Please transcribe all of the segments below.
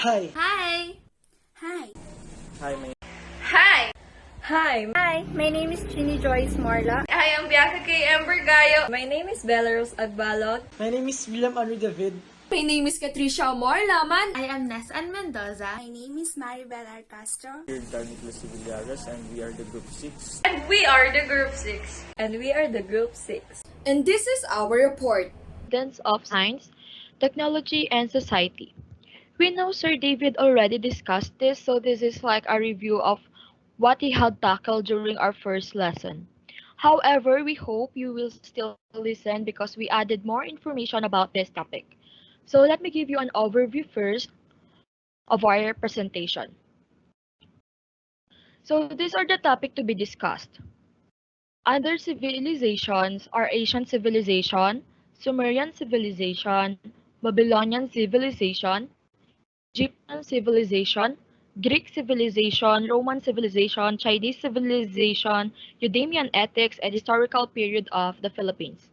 Hi. Hi! Hi. Hi, my Hi! Hi, my name is Ginny Joyce Morla. I am Bianca K. Ember Gayo. My name is Belarus Agbalot. My name is William Henry David. My name is Katricia Morlaman. I am Nesan Mendoza. My name is Maribel R. Castro. We're Darniclas Villares and we are the Group 6. And we are the Group 6. And we are the Group 6. And this is our report. Of Science, Technology, and Society. We know Sir David already discussed this, so this is like a review of what he had tackled during our first lesson. However, we hope you will still listen because we added more information about this topic. So let me give you an overview first of our presentation. So these are the topic to be discussed. Other civilizations are Asian civilization, Sumerian civilization, Babylonian civilization, Egyptian civilization, Greek civilization, Roman civilization, Chinese civilization, Eudemian ethics, and historical period of the Philippines.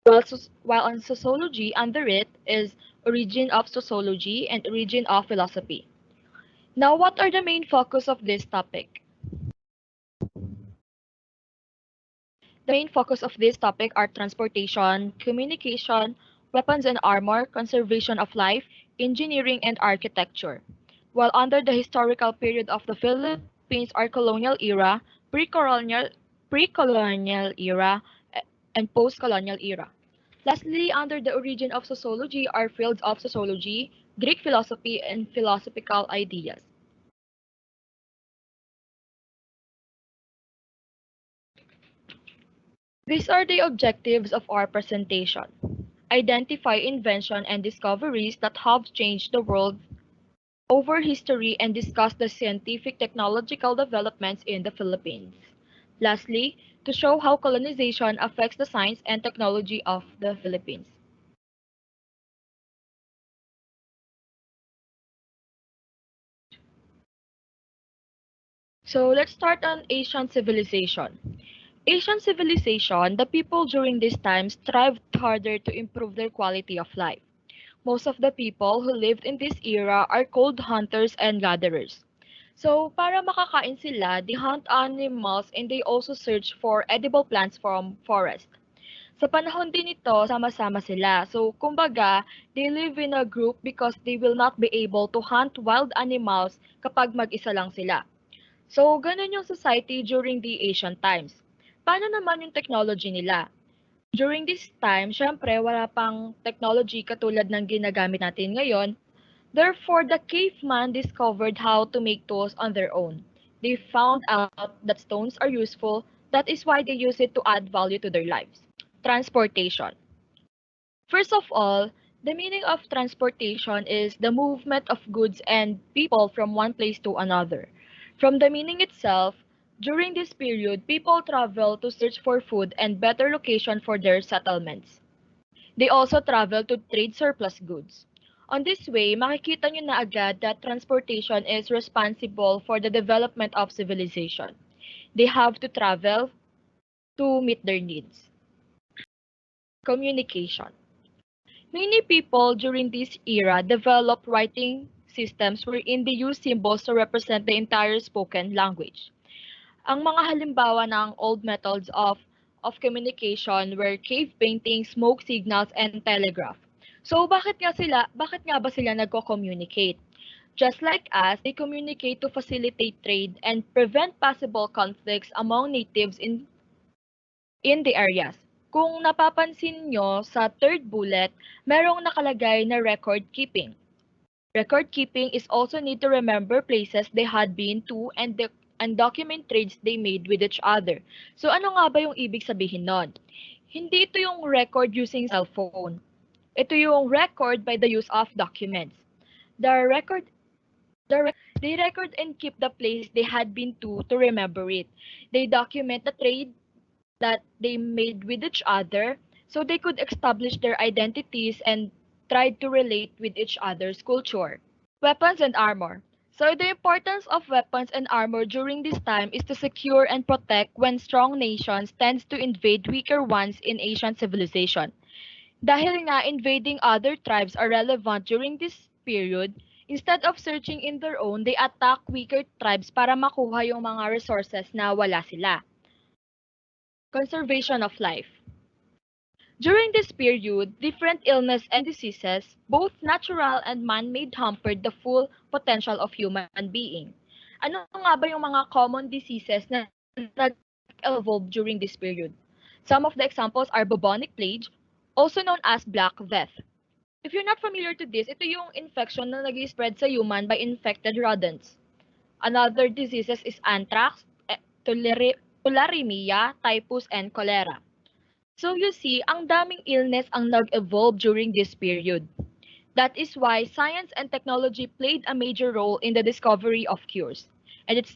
While on sociology, under it is origin of sociology and origin of philosophy. Now, what are the main focus of this topic? The main focus of this topic are transportation, communication, weapons and armor, conservation of life, engineering, and architecture. While under the historical period of the Philippines are colonial era, pre-colonial era, and post-colonial era. Lastly, under the origin of sociology are fields of sociology, Greek philosophy, and philosophical ideas. These are the objectives of our presentation. Identify invention and discoveries that have changed the world over history and discuss the scientific technological developments in the Philippines. Lastly, to show how colonization affects the science and technology of the Philippines. So let's start on Asian civilization. Asian civilization, the people during this time strived harder to improve their quality of life. Most of the people who lived in this era are called hunters and gatherers. So, para makakain sila, they hunt animals and they also search for edible plants from forest. Sa panahon din ito, sama-sama sila. So, kumbaga, they live in a group because they will not be able to hunt wild animals kapag mag-isa lang sila. So, ganun yung society during the ancient times. Paano naman yung technology nila? During this time, syempre, wala pang technology katulad ng ginagamit natin ngayon. Therefore, the caveman discovered how to make tools on their own. They found out that stones are useful. That is why they use it to add value to their lives. Transportation. First of all, the meaning of transportation is the movement of goods and people from one place to another. From the meaning itself, during this period, people travel to search for food and better location for their settlements. They also travel to trade surplus goods. On this way, makikita nyo na agad that transportation is responsible for the development of civilization. They have to travel to meet their needs. Communication. Many people during this era developed writing systems wherein they use symbols to represent the entire spoken language. Ang mga halimbawa ng old methods of communication were cave painting, smoke signals, and telegraph. So bakit nga ba sila nagko-communicate? Just like us, they communicate to facilitate trade and prevent possible conflicts among natives in the areas. Kung napapansin nyo sa third bullet, merong nakalagay na record keeping. Record keeping is also need to remember places they had been to and document trades they made with each other. So ano nga ba yung ibig sabihin nun? Hindi ito yung record using cellphone. Ito yung record by the use of documents. They record and keep the place they had been to remember it. They document the trade that they made with each other so they could establish their identities and tried to relate with each other's culture. Weapons and armor. So the importance of weapons and armor during this time is to secure and protect when strong nations tends to invade weaker ones in Asian civilization. Dahil nga invading other tribes are relevant during this period, Instead of searching in their own, they attack weaker tribes para makuha yung mga resources na wala sila. Conservation of life. During this period, different illness and diseases, both natural and man-made, hampered the full potential of human being. Ano nga ba yung mga common diseases na nag-evolve during this period? Some of the examples are bubonic plague, also known as Black Death. If you're not familiar to this, ito yung infection na nag-spread sa human by infected rodents. Another diseases is anthrax, tularemia, typhus, and cholera. So you see, ang daming illness ang nag-evolve during this period. That is why science and technology played a major role in the discovery of cures. And if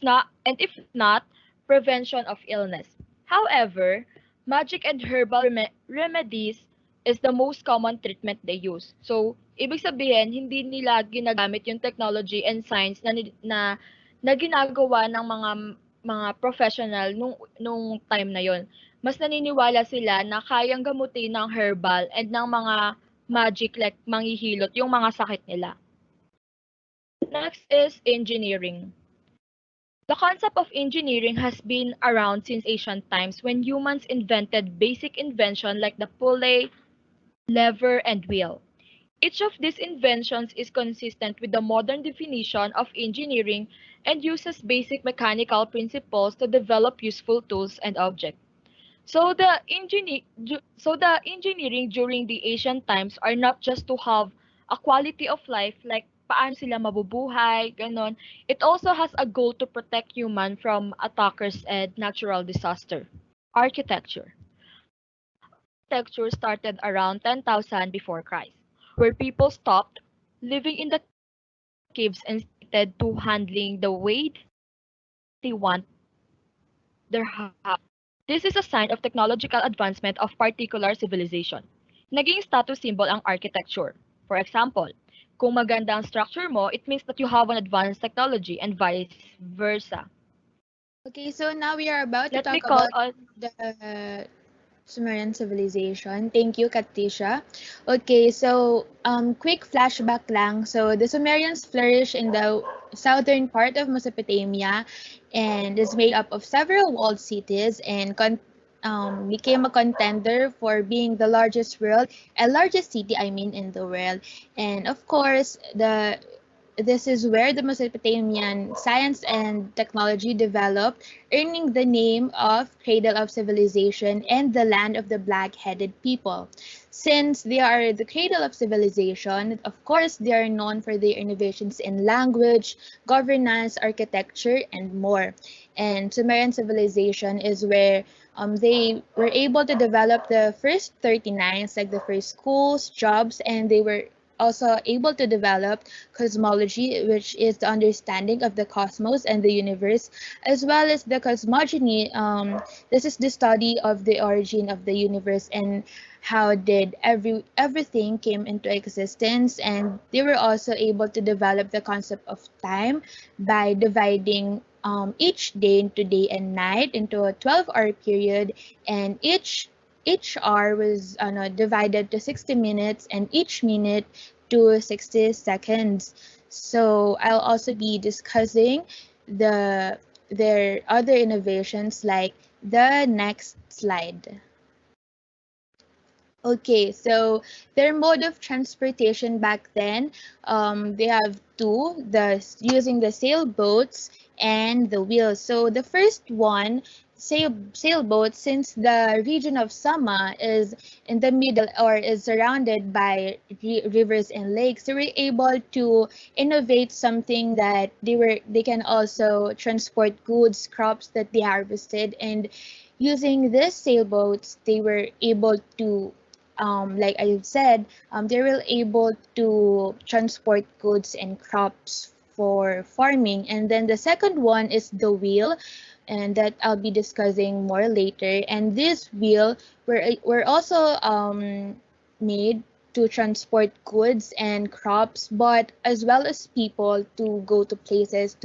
not, prevention of illness. However, magic and herbal remedies is the most common treatment they use. So, ibig sabihin, hindi nila ginagamit yung technology and science na ginagawa ng mga professional nung time na yon. Mas naniniwala sila na kayang gamutin ng herbal and ng mga magic like manghihilot yung mga sakit nila. Next is engineering. The concept of engineering has been around since ancient times when humans invented basic invention like the pulley, lever, and wheel. Each of these inventions is consistent with the modern definition of engineering and uses basic mechanical principles to develop useful tools and objects. So the engineering during the ancient times are not just to have a quality of life like paano sila mabubuhay, ganon. It also has a goal to protect human from attackers and natural disaster. Architecture. Architecture started around 10,000 before Christ, where people stopped living in the caves and started to handling the way they want their house. This is a sign of technological advancement of particular civilization. Naging status symbol ang architecture. For example, kung maganda ang structure mo, it means that you have an advanced technology and vice versa. Okay, so now we are about to Let me talk call about on the Sumerian civilization. Thank you, Katisha. Okay, so quick flashback lang. So the Sumerians flourished in the southern part of Mesopotamia and is made up of several walled cities and became a contender for being the largest city, I mean, in the world. And of course, this is where the Mesopotamian science and technology developed, earning the name of Cradle of Civilization and the land of the black-headed people. Since they are the cradle of civilization, of course, they are known for their innovations in language, governance, architecture, and more. And Sumerian civilization is where they were able to develop the first 39s, like the first schools, jobs, and they were also able to develop cosmology, which is the understanding of the cosmos and the universe, as well as the cosmogony. This is the study of the origin of the universe and how did everything came into existence. And they were also able to develop the concept of time by dividing each day into day and night into a 12-hour period, and each hour was divided to 60 minutes and each minute to 60 seconds. So I'll also be discussing their other innovations like the next slide. Okay, so their mode of transportation back then, they have two, using the sailboats and the wheels. So the first one, sailboat, since the region of Sama is in the middle or is surrounded by rivers and lakes, they were able to innovate something that they can also transport goods, crops that they harvested, and using these sailboats, they were able to like I said, they were able to transport goods and crops for farming. And then the second one is the wheel, and that I'll be discussing more later. And this wheel were also made to transport goods and crops, but as well as people to go to places.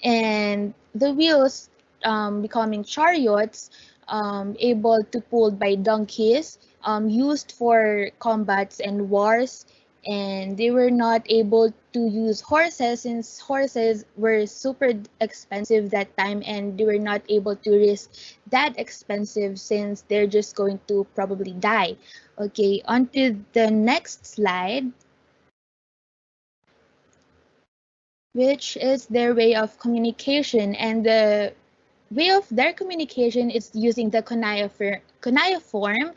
And the wheels becoming chariots, able to pulled by donkeys, used for combats and wars, and they were not able to use horses since horses were super expensive that time and they were not able to risk that expensive since they're just going to probably die. Okay, on to the next slide, which is their way of communication. And the way of their communication is using the cuneiform,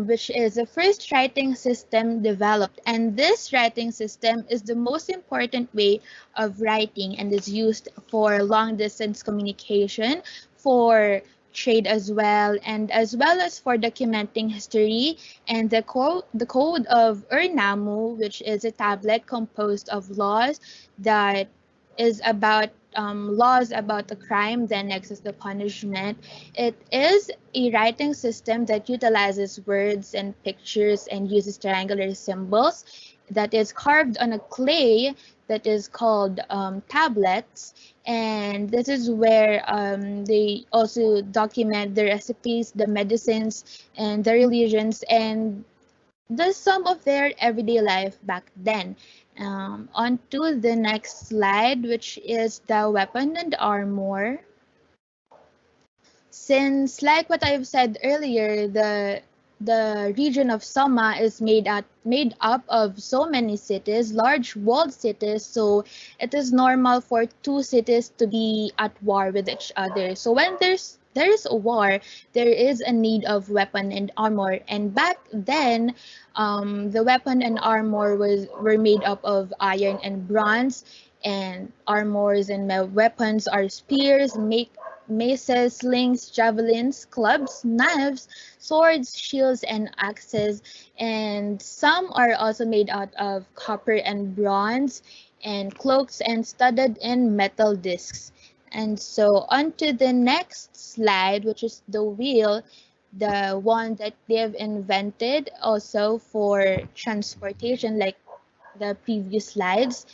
which is the first writing system developed. And this writing system is the most important way of writing and is used for long distance communication, for trade as well as for documenting history. And the code of Urnamu, which is a tablet composed of laws that is about laws about the crime, then next is the punishment. It is a writing system that utilizes words and pictures and uses triangular symbols that is carved on a clay that is called tablets. And this is where they also document the recipes, the medicines, and the religions, and the sum of their everyday life back then. On to the next slide, which is the weapon and armor. Since, like what I've said earlier, the region of Soma is made up of so many cities, large walled cities, so it is normal for two cities to be at war with each other. So when there is a war, there is a need of weapon and armor. And back then, the weapon and armor were made up of iron and bronze, and armors and weapons are spears, maces, slings, javelins, clubs, knives, swords, shields, and axes. And some are also made out of copper and bronze, and cloaks and studded in metal discs. And so on to the next slide, which is the wheel, the one that they've invented also for transportation, like the previous slides.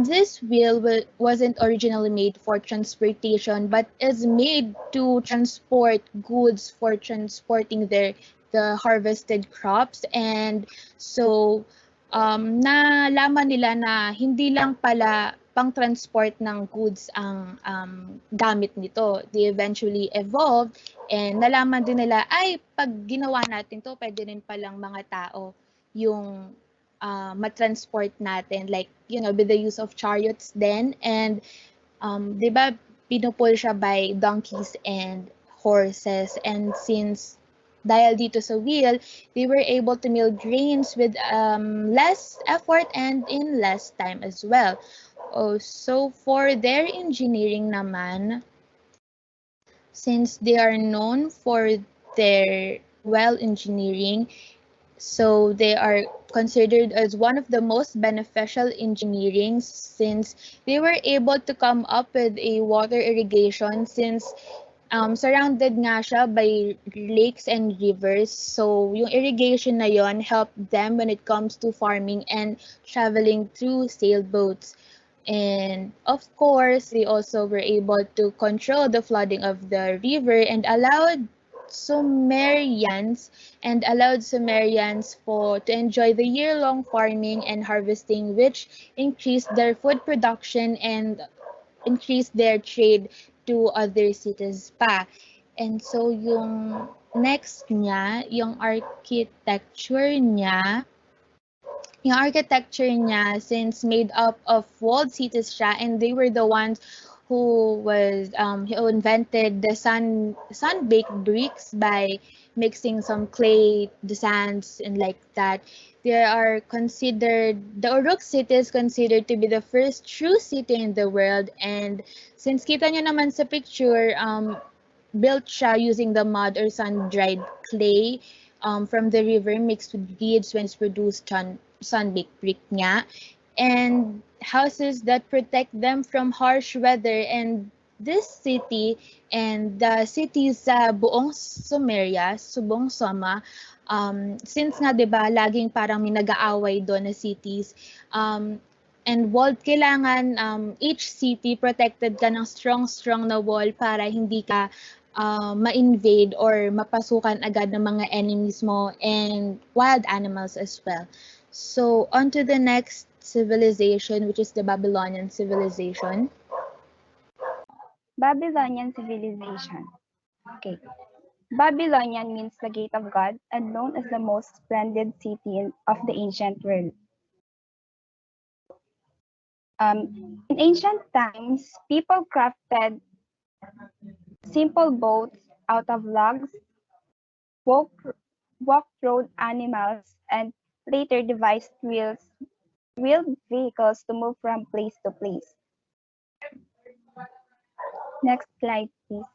This wheel wasn't originally made for transportation, but is made to transport goods for transporting the harvested crops. And so nalaman nila na hindi lang pala pang-transport ng goods ang gamit nito. They eventually evolved and nalaman din nila, ay, pag ginawa natin to, pwede rin palang mga tao yung matransport natin, like, with the use of chariots then. And di ba, pinupul siya by donkeys and horses. And since dahil dito sa wheel, they were able to mill grains with less effort and in less time as well. Oh, so for their engineering naman, since they are known for their well engineering, so they are considered as one of the most beneficial engineering since they were able to come up with a water irrigation since surrounded nga siya by lakes and rivers. So yung irrigation na yon helped them when it comes to farming and traveling through sailboats. And of course, they also were able to control the flooding of the river and Sumerians to enjoy the year-long farming and harvesting, which increased their food production and increased their trade to other cities pa. And so yung next niya, yung architecture niya, since made up of walled cities siya, and they were the ones who invented the sun-baked bricks by mixing some clay, the sands, and like that. The Uruk city is considered to be the first true city in the world. And since kita nyo naman sa picture, built siya using the mud or sun-dried clay from the river mixed with reeds when it's produced sun-baked brick nga. And houses that protect them from harsh weather. And this city and the cities sa buong Sumeria, buong Soma, since nga 'di ba laging parang may nag-aaway doon na cities, and walled, kailangan each city protected ka ng strong na wall para hindi ka ma-invade or mapasukan agad ng mga enemies mo and wild animals as well. So on to the next civilization, which is the Babylonian civilization? Babylonian civilization. Okay. Babylonian means the gate of God and known as the most splendid city of the ancient world. In ancient times, people crafted simple boats out of logs, walk, walk-road animals, and later devised wheeled vehicles to move from place to place. Next slide, please.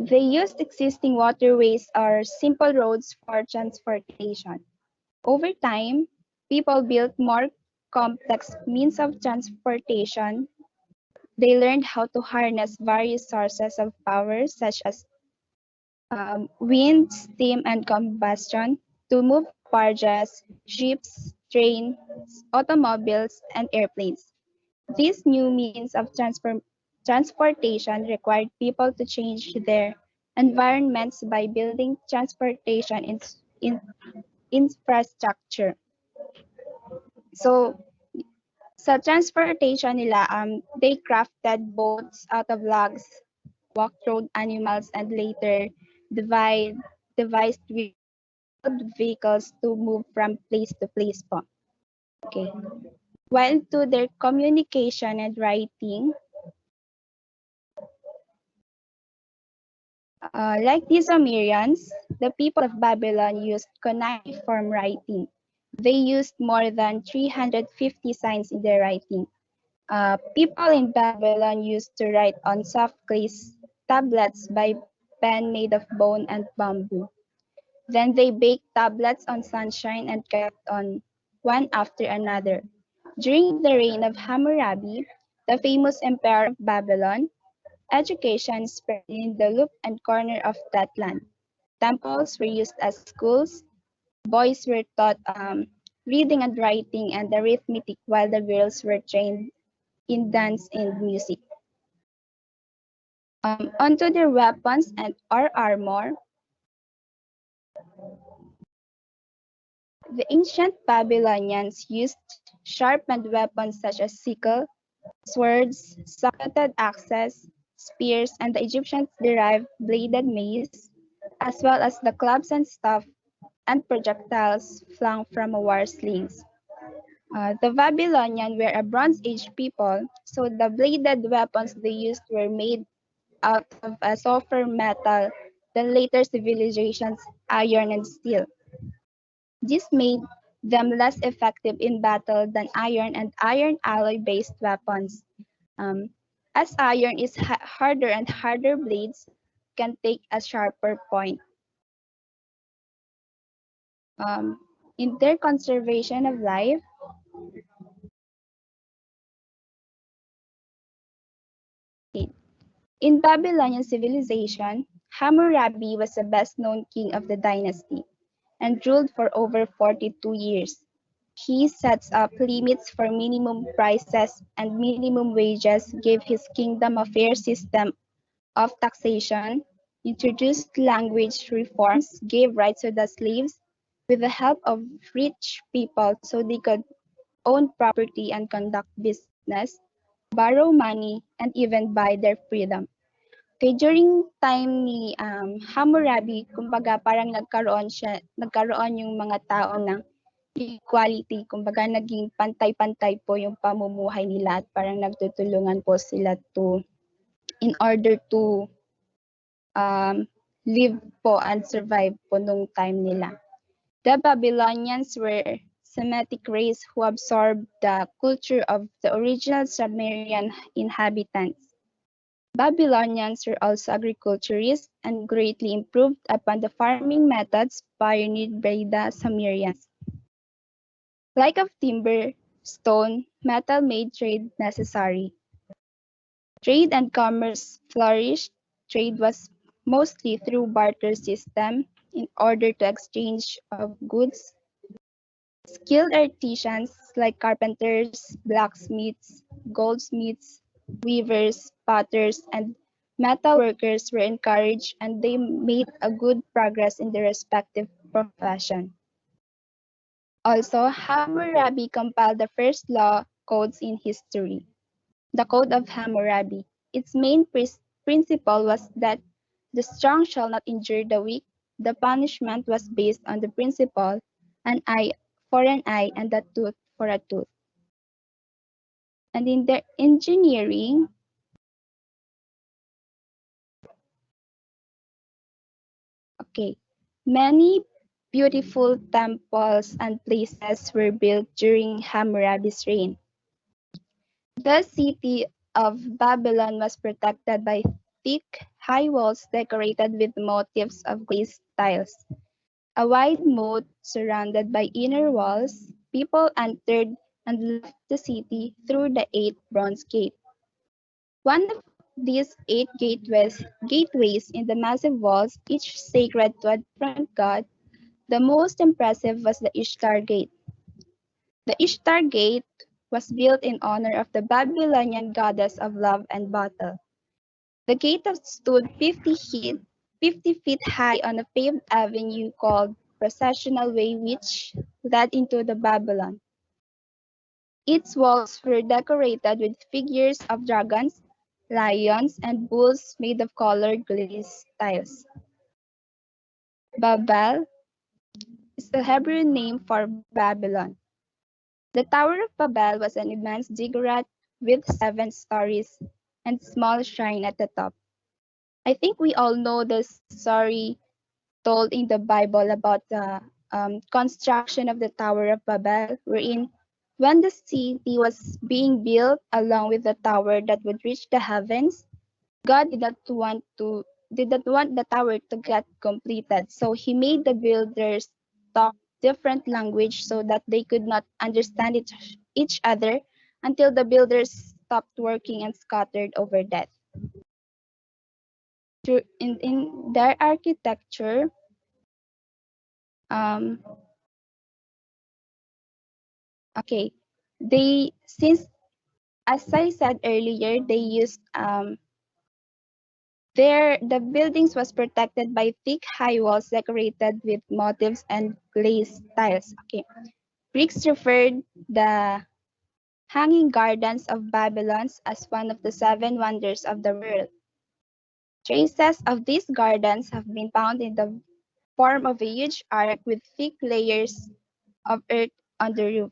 They used existing waterways or simple roads for transportation. Over time, people built more complex means of transportation. They learned how to harness various sources of power, such as wind, steam, and combustion, to move barges, ships, trains, automobiles, and airplanes. These new means of transportation required people to change their environments by building transportation infrastructure. So, sa transportation nila, they crafted boats out of logs, walked road animals, and later devised wheeled vehicles to move from place to place po. Okay. While to their communication and writing, like the Sumerians, the people of Babylon used cuneiform writing. They used more than 350 signs in their writing. People in Babylon used to write on soft clay tablets by pen made of bone and bamboo. Then they baked tablets on sunshine and kept on one after another. During the reign of Hammurabi, the famous emperor of Babylon, education spread in the loop and corner of that land. Temples were used as schools. Boys were taught reading and writing and arithmetic, while the girls were trained in dance and music. Onto their weapons and or armor, the ancient Babylonians used sharpened weapons such as sickle, swords, socketed axes, spears, and the Egyptians derived bladed mace, as well as the clubs and staff and projectiles flung from war slings. The Babylonian were a Bronze Age people, so the bladed weapons they used were made out of a softer metal than later civilizations' iron and steel. This made them less effective in battle than iron and iron alloy-based weapons. Um, as iron is harder and harder blades can take a sharper point. In their conservation of life, in Babylonian civilization, Hammurabi was the best-known king of the dynasty and ruled for over 42 years. He sets up limits for minimum prices and minimum wages, gave his kingdom a fair system of taxation, introduced language reforms, gave rights to the slaves with the help of rich people so they could own property and conduct business, borrow money, and even buy their freedom. Okay, during time ni Hammurabi, kumbaga parang nagkaroon yung mga tao ng equality, kumbaga naging pantay-pantay po yung pamumuhay nila at parang nagtutulungan po sila in order to live po and survive po nung time nila. The Babylonians were Semitic race who absorbed the culture of the original Sumerian inhabitants. Babylonians were also agriculturists and greatly improved upon the farming methods pioneered by the Sumerians. Like of timber, stone, metal made trade necessary. Trade and commerce flourished. Trade was mostly through barter system in order to exchange of goods. Skilled artisans like carpenters, blacksmiths, goldsmiths, weavers, potters, and Metal workers were encouraged and they made a good progress in their respective profession. Also, Hammurabi compiled the first law codes in history, the Code of Hammurabi. Its main principle was that the strong shall not injure the weak. The punishment was based on the principle an eye for an eye and a tooth for a tooth. And in the engineering, okay, many beautiful temples and places were built during Hammurabi's reign. The city of Babylon was protected by thick, high walls decorated with motifs of glazed tiles. A wide moat surrounded by inner walls, people entered and left the city through the 8 bronze gates. One of these 8 gateways in the massive walls, each sacred to a different god, the most impressive was the Ishtar Gate. The Ishtar Gate was built in honor of the Babylonian goddess of love and battle. The gate stood 50 feet high on a paved avenue called Processional Way, which led into the Babylon. Its walls were decorated with figures of dragons, lions, and bulls made of colored glazed tiles. Babel is the Hebrew name for Babylon. The Tower of Babel was an immense ziggurat with 7 stories and small shrine at the top. I think we all know the story told in the Bible about the construction of the Tower of Babel, wherein when the city was being built along with the tower that would reach the heavens, God did not want the tower to get completed. So he made the builders talk different language so that they could not understand each other until the builders stopped working and scattered over that. In their architecture, um, okay, since as I said earlier, they used the buildings was protected by thick high walls decorated with motifs and glazed tiles. Okay. Greeks referred the hanging gardens of Babylon as one of the 7 wonders of the world. Traces of these gardens have been found in the form of a huge arc with thick layers of earth on the roof.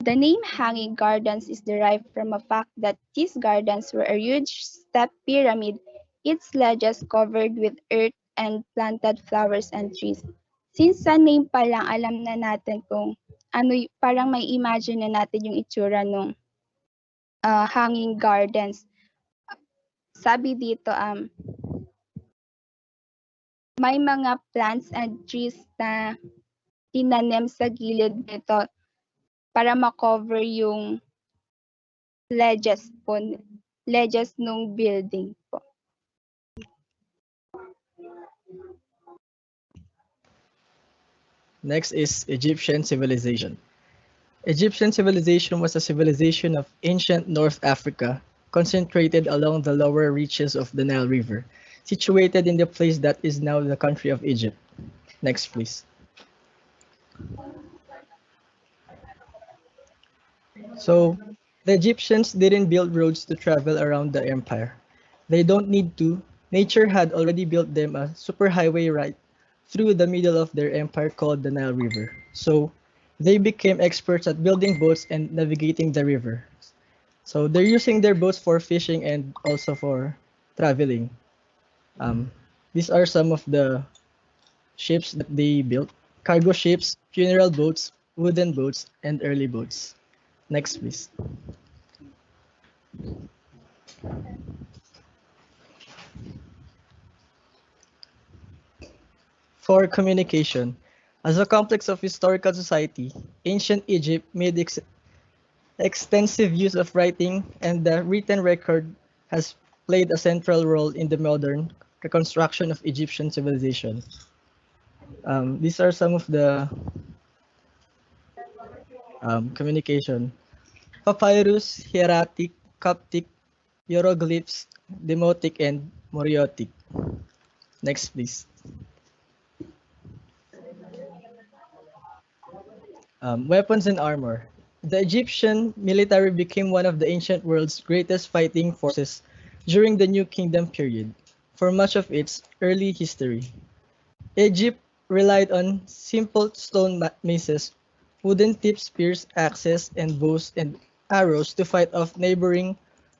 The name Hanging Gardens is derived from a fact that these gardens were a huge step pyramid, its ledges covered with earth and planted flowers and trees. Since sa name pa lang alam na natin kung parang may imagine na natin yung itsura ng hanging gardens. Sabi dito, may mga plants and trees na tinanim sa gilid nito para makover yung ledges nung building po. Next is Egyptian civilization. Egyptian civilization was a civilization of ancient North Africa, concentrated along the lower reaches of the Nile River, situated in the place that is now the country of Egypt. Next, please. So, the Egyptians didn't build roads to travel around the empire. They don't need to. Nature had already built them a superhighway right through the middle of their empire called the Nile River. So, they became experts at building boats and navigating the river. So, they're using their boats for fishing and also for traveling. Um, these are some of the ships that they built: cargo ships, funeral boats, wooden boats, and early boats. Next, please. For communication, as a complex of historical society, ancient Egypt made extensive use of writing, and the written record has played a central role in the modern reconstruction of Egyptian civilization. These are some of the communication: papyrus, hieratic, Coptic, hieroglyphs, demotic, and Moriotic. Next, please. Weapons and armor. The Egyptian military became one of the ancient world's greatest fighting forces during the New Kingdom period. For much of its early history, Egypt relied on simple stone maces, wooden tipped spears, axes, and bows and arrows to fight off neighboring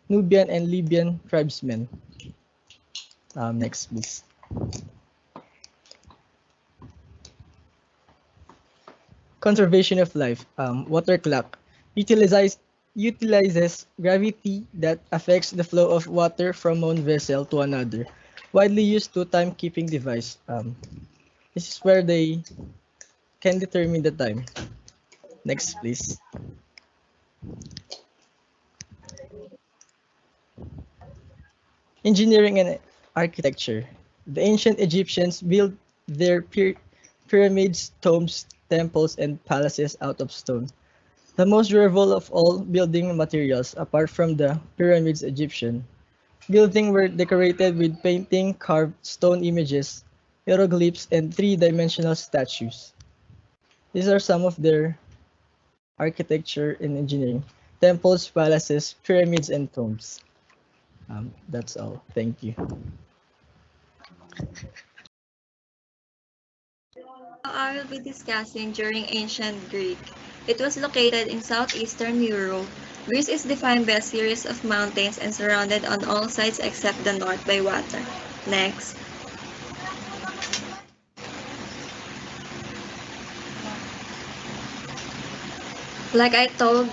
Nubian and Libyan tribesmen. Next, please. Conservation of life. Water clock utilizes gravity that affects the flow of water from one vessel to another. Widely used to timekeeping device. This is where they can determine the time. Next, please. Engineering and architecture. The ancient Egyptians built their pyramids, tombs, temples, and palaces out of stone. The most durable of all building materials, apart from the pyramids Egyptian. Buildings were decorated with painting, carved stone images, hieroglyphs, and three-dimensional statues. These are some of their architecture and engineering. Temples, palaces, pyramids, and tombs. That's all. Thank you. I will be discussing during ancient Greek. It was located in southeastern Europe. Greece is defined by a series of mountains and surrounded on all sides except the north by water. Next. Like I told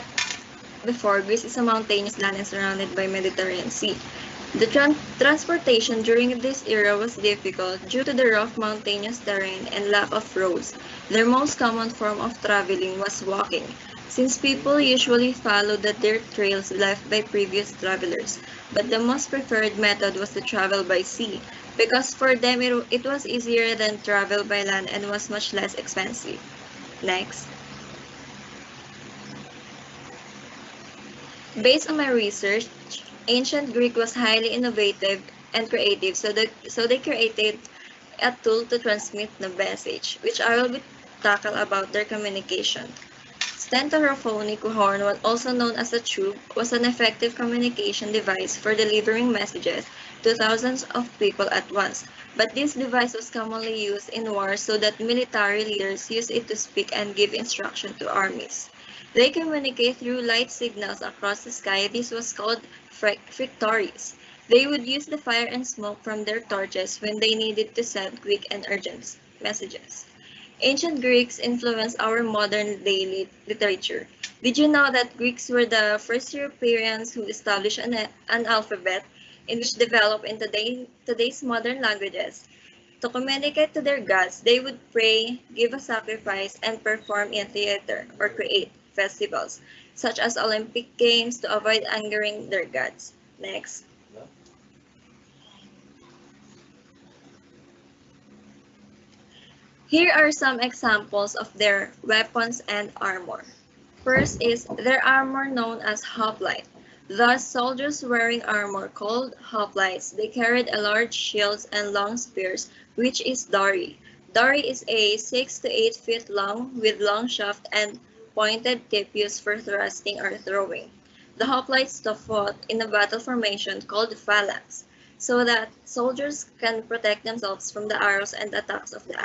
before, Greece is a mountainous land and surrounded by Mediterranean Sea. The transportation during this era was difficult due to the rough mountainous terrain and lack of roads. Their most common form of traveling was walking, since people usually followed the dirt trails left by previous travelers. But the most preferred method was to travel by sea, because for them it was easier than travel by land and was much less expensive. Next. Based on my research, ancient Greek was highly innovative and creative, so they created a tool to transmit the message, which I will be tackle about their communication. Stentophonic horn, also known as a tube, was an effective communication device for delivering messages to thousands of people at once. But this device was commonly used in war so that military leaders used it to speak and give instruction to armies. They communicate through light signals across the sky. This was called victories. They would use the fire and smoke from their torches when they needed to send quick and urgent messages. Ancient Greeks influenced our modern day literature. Did you know that Greeks were the first Europeans who established an alphabet in which developed in today's modern languages? To communicate to their gods, they would pray, give a sacrifice, and perform in theater or create festivals, such as Olympic Games, to avoid angering their gods. Next. Here are some examples of their weapons and armor. First is their armor known as hoplite. Thus, soldiers wearing armor called hoplites, they carried a large shields and long spears, which is dari. Dari is a 6 to 8 feet long with long shaft and pointed tip used for thrusting or throwing. The hoplites fought in a battle formation called phalanx, so that soldiers can protect themselves from the arrows and attacks of the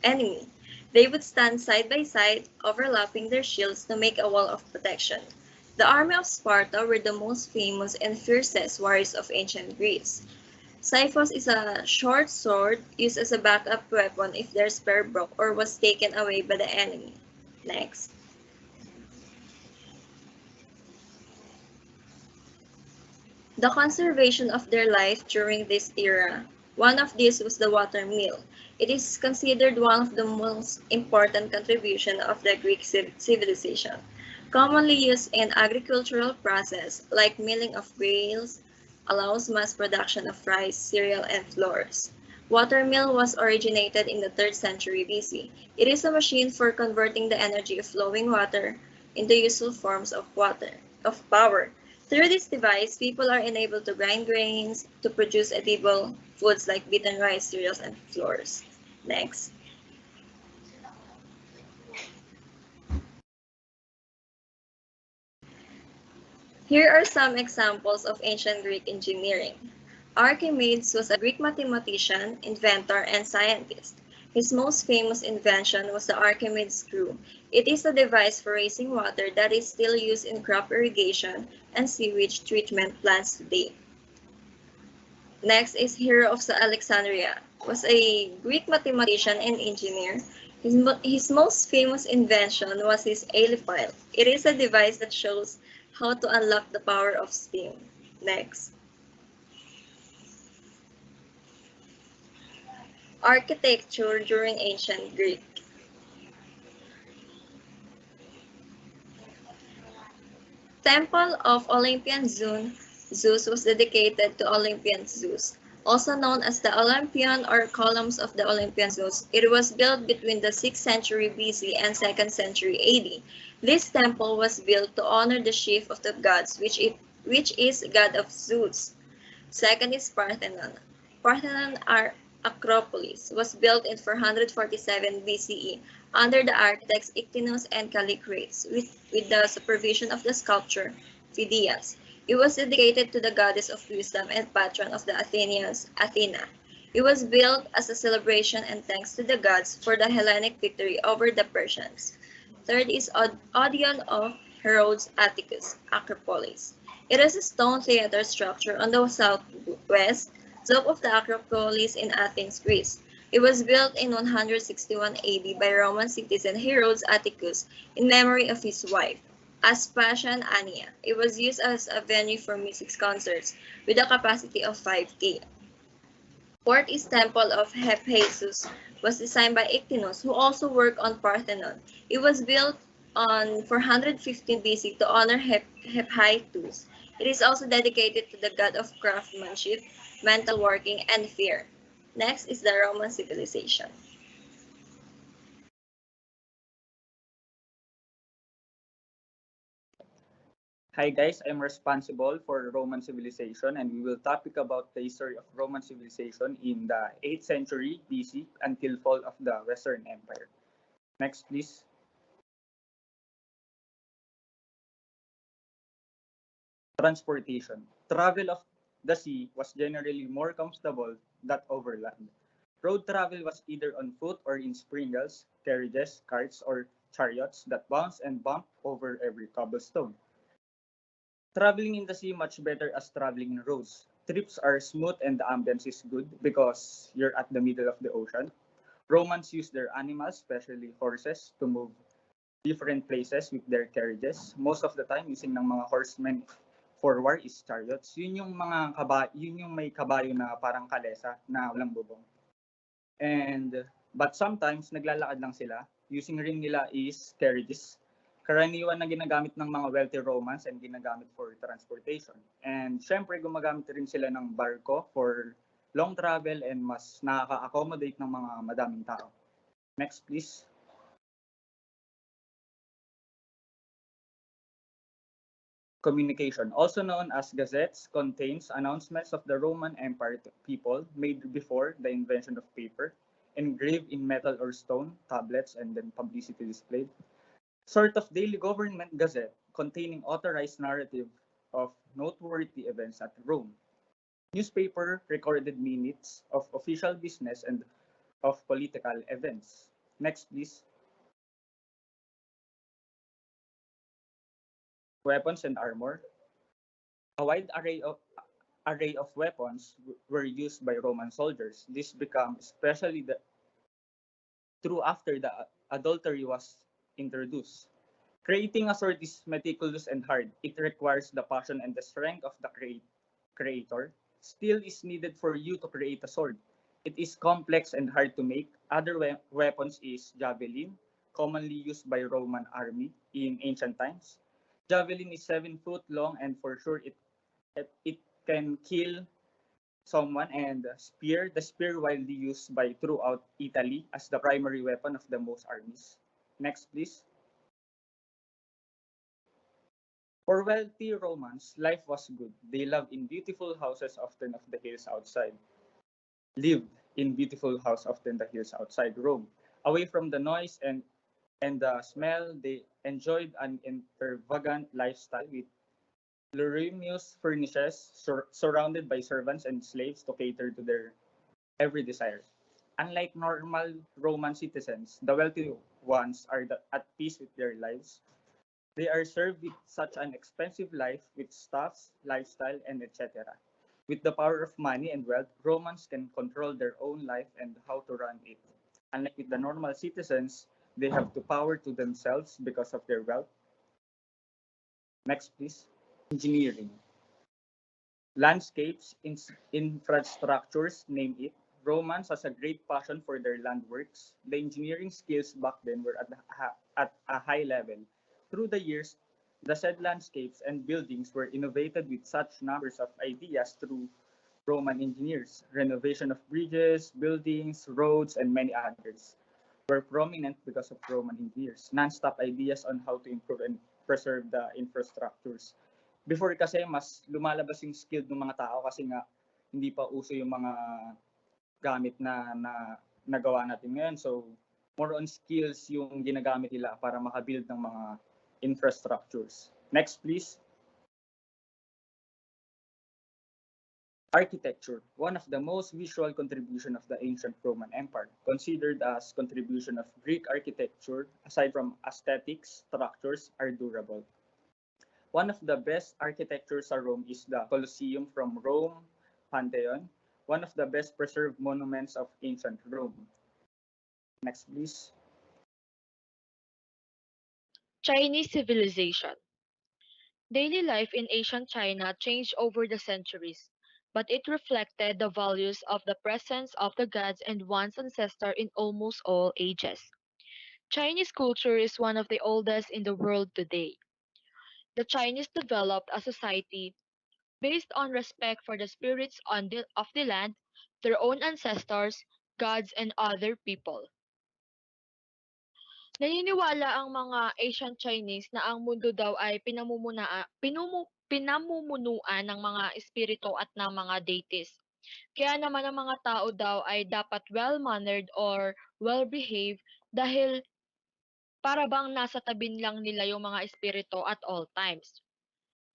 enemy. They would stand side by side, overlapping their shields to make a wall of protection. The army of Sparta were the most famous and fiercest warriors of ancient Greece. Scyphos is a short sword used as a backup weapon if their spear broke or was taken away by the enemy. Next. The conservation of their life during this era. One of these was the water mill. It is considered one of the most important contributions of the Greek civilization. Commonly used in agricultural process like milling of grains, allows mass production of rice, cereal, and flours. Water mill was originated in the 3rd century BC. It is a machine for converting the energy of flowing water into useful forms of power. Through this device, people are enabled to grind grains, to produce edible foods like beaten rice, cereals, and flours. Next. Here are some examples of ancient Greek engineering. Archimedes was a Greek mathematician, inventor, and scientist. His most famous invention was the Archimedes screw. It is a device for raising water that is still used in crop irrigation and sewage treatment plants today. Next is Hero of Alexandria, was a Greek mathematician and engineer. His most famous invention was his alipile. It is a device that shows how to unlock the power of steam. Next. Architecture during ancient Greek. Temple of Olympian Zeus was dedicated to Olympian Zeus. Also known as the Olympion or columns of the Olympian Zeus, it was built between the 6th century BC and 2nd century AD. This temple was built to honor the chief of the gods, which is god of Zeus. Second is Parthenon. Parthenon Acropolis was built in 447 BCE under the architects Ictinus and Callicrates with the supervision of the sculptor Phidias. It was dedicated to the goddess of wisdom and patron of the Athenians, Athena. It was built as a celebration and thanks to the gods for the Hellenic victory over the Persians. Third is Odeon of Herodes Atticus, Acropolis. It is a stone theater structure on the southwest slope of the Acropolis in Athens, Greece. It was built in 161 AD by Roman citizen Herodes Atticus in memory of his wife, Aspasian Annia. It was used as a venue for music concerts with a capacity of 5K. Fourth is Temple of Hephaestus was designed by Ictinus, who also worked on Parthenon. It was built on 415 BC to honor Hephaestus. It is also dedicated to the god of craftsmanship, mental working, and fear. Next is the Roman civilization. Hi guys, I'm responsible for Roman civilization and we will topic about the history of Roman civilization in the 8th century BC until fall of the Western Empire. Next please. Transportation. Travel of the sea was generally more comfortable than over land. Road travel was either on foot or in springles, carriages, carts, or chariots that bounce and bump over every cobblestone. Traveling in the sea much better as traveling in roads. Trips are smooth and the ambience is good because you're at the middle of the ocean. Romans use their animals, especially horses, to move different places with their carriages. Most of the time, using ng mga horsemen for war is chariots. Yun yung may kabayo na parang kalesa na walang bubong. But sometimes naglalakad lang sila. Using rin nila is carriages. Karaniwan na ginagamit ng mga wealthy Romans and ginagamit for transportation. And syempre gumagamit rin sila ng barko for long travel and mas nakaka-accommodate ng mga madaming tao. Next please. Communication, also known as gazettes, contains announcements of the Roman Empire to people made before the invention of paper, engraved in metal or stone, tablets, and then publicity displayed. Sort of daily government gazette containing authorized narrative of noteworthy events at Rome. Newspaper recorded minutes of official business and of political events. Next, please. Weapons and armor. A wide array of weapons were used by Roman soldiers. This became especially true after the adultery was introduced. Creating a sword is meticulous and hard. It requires the passion and the strength of the creator. Steel is needed for you to create a sword. It is complex and hard to make. Other weapons is javelin, commonly used by Roman army in ancient times. Javelin is 7 foot long and for sure it can kill someone, and the spear widely used by throughout Italy as the primary weapon of the most armies. Next please. For wealthy Romans, life was good. They lived in beautiful houses, often of the hills outside. Lived in beautiful house, often the hills outside Rome. Away from the noise and the smell, they enjoyed an extravagant lifestyle with luxurious furnishings, surrounded by servants and slaves to cater to their every desire. Unlike normal Roman citizens, the wealthy ones are at peace with their lives. They are served with such an expensive life with stuffs, lifestyle, and etc. With the power of money and wealth, Romans can control their own life and how to run it. Unlike with the normal citizens, they have the power to themselves because of their wealth. Next, please. Engineering. Landscapes, infrastructures, name it. Romans has a great passion for their land works. The engineering skills back then were at a high level. Through the years, the said landscapes and buildings were innovated with such numbers of ideas through Roman engineers. Renovation of bridges, buildings, roads, and many others were prominent because of Roman engineers. Non-stop ideas on how to improve and preserve the infrastructures. Before kasi mas lumalabas yung skilled ng mga tao kasi nga hindi pa uso yung mga gamit na nagawa natin ngayon. So, more on skills yung ginagamit nila para makabuild ng mga infrastructures. Next, please. Architecture, one of the most visual contribution of the ancient Roman Empire, considered as contribution of Greek architecture, aside from aesthetics, structures are durable. One of the best architectures sa Rome is the Colosseum from Rome, Pantheon, one of the best preserved monuments of ancient Rome. Next, please. Chinese civilization. Daily life in ancient China changed over the centuries, but it reflected the values of the presence of the gods and one's ancestor in almost all ages. Chinese culture is one of the oldest in the world today. The Chinese developed a society based on respect for the spirits of the land, their own ancestors, gods, and other people. Naniniwala ang mga Asian Chinese na ang mundo daw ay pinamumunuan ng mga espiritu at ng mga deities. Kaya naman ang mga tao daw ay dapat well-mannered or well-behaved dahil para bang nasa tabi lang nila yung mga espiritu at all times.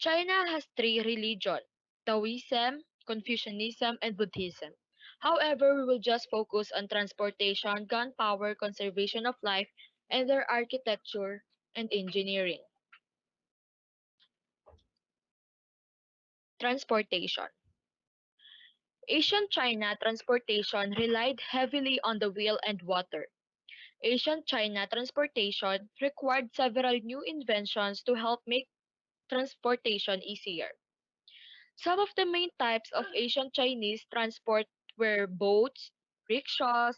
China has three religion, Taoism, Confucianism, and Buddhism. However, we will just focus on transportation, gunpowder, conservation of life, and their architecture and engineering. Transportation. Ancient China transportation relied heavily on the wheel and water. Ancient China transportation required several new inventions to help make transportation easier. Some of the main types of ancient Chinese transport were boats, rickshaws,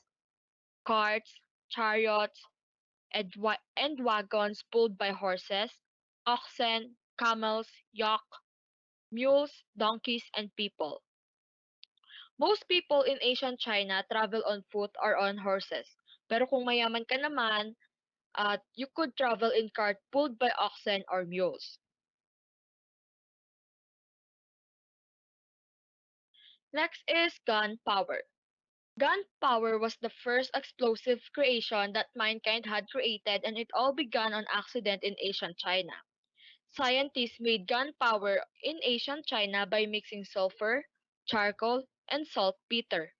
carts, chariots, and wagons pulled by horses, oxen, camels, yak, mules, donkeys, and people. Most people in ancient China travel on foot or on horses. Pero kung mayaman ka naman, you could travel in cart pulled by oxen or mules. Next is gunpowder. Gunpowder was the first explosive creation that mankind had created, and it all began on accident in ancient China. Scientists made gunpowder in ancient China by mixing sulfur, charcoal, and saltpeter,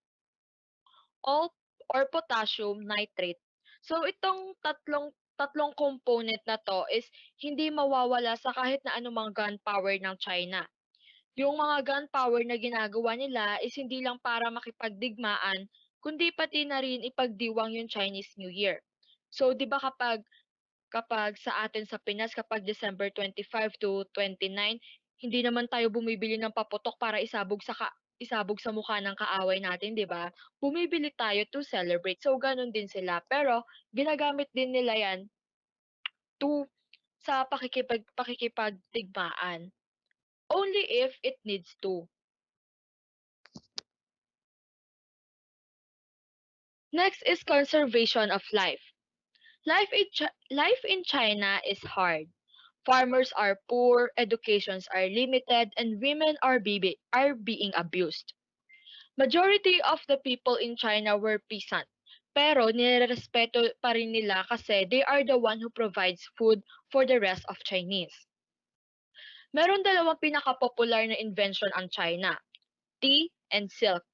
all or potassium nitrate. So itong tatlong component na to is hindi mawawala sa kahit na anumang gunpowder ng China. Yung mga gunpowder na ginagawa nila is hindi lang para makipagdigmaan, kundi pati na rin ipagdiwang yung Chinese New Year. So, 'di ba kapag sa atin sa Pinas kapag December 25 to 29, hindi naman tayo bumibili ng paputok para isabog sa mukha ng kaaway natin, 'di ba? Bumibili tayo to celebrate. So, ganun din sila. Pero ginagamit din nila 'yan to sa pakikipagdigmaan. Only if it needs to. Next is conservation of life. Life in China is hard. Farmers are poor, educations are limited, and women are being abused. Majority of the people in China were peasant, pero nirerespeto pa rin nila kasi they are the one who provides food for the rest of Chinese. Meron dalawang pinaka-popular na invention ang China, tea and silk.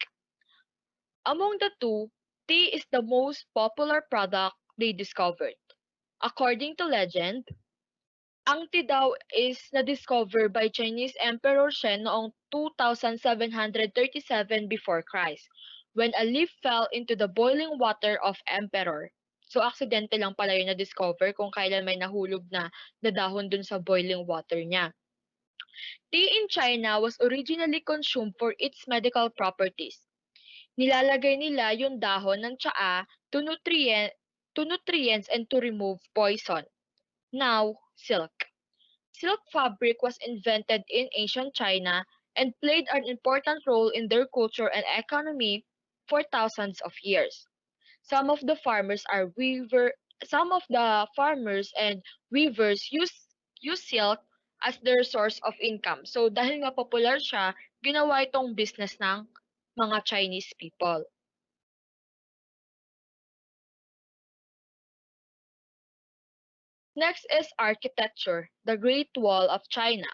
Among the two, tea is the most popular product they discovered. According to legend, ang tea daw is na-discover by Chinese Emperor Shen noong 2737 before Christ when a leaf fell into the boiling water of Emperor. So, aksidente lang pala yung na-discover kung kailan may nahulog na dahon dun sa boiling water niya. Tea in China was originally consumed for its medical properties. Nilalagay nila yung dahon ng tsaa to nutrients and to remove poison. Now, silk. Silk fabric was invented in ancient China and played an important role in their culture and economy for thousands of years. Some of the farmers are weaver some of the farmers and weavers use silk as their source of income. So dahil nga popular siya, ginawa itong business ng mga Chinese people. Next is architecture, the Great Wall of China.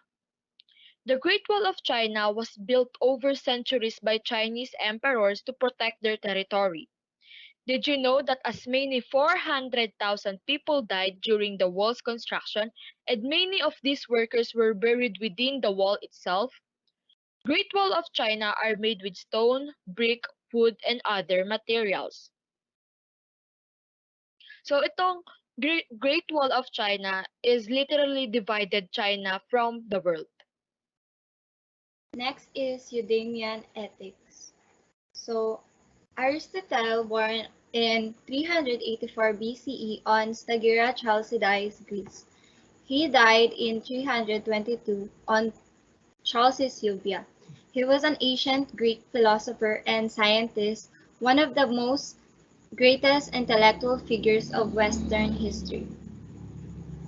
The Great Wall of China was built over centuries by Chinese emperors to protect their territory. Did you know that as many 400,000 people died during the wall's construction and many of these workers were buried within the wall itself? Great Wall of China are made with stone, brick, wood, and other materials. So itong Great Wall of China is literally divided China from the world. Next is Eudemian ethics. So, Aristotle, born in 384 BCE on Stagira Chalcidice, Greece. He died in 322 on Chalcis. He was an ancient Greek philosopher and scientist, one of the most greatest intellectual figures of Western history.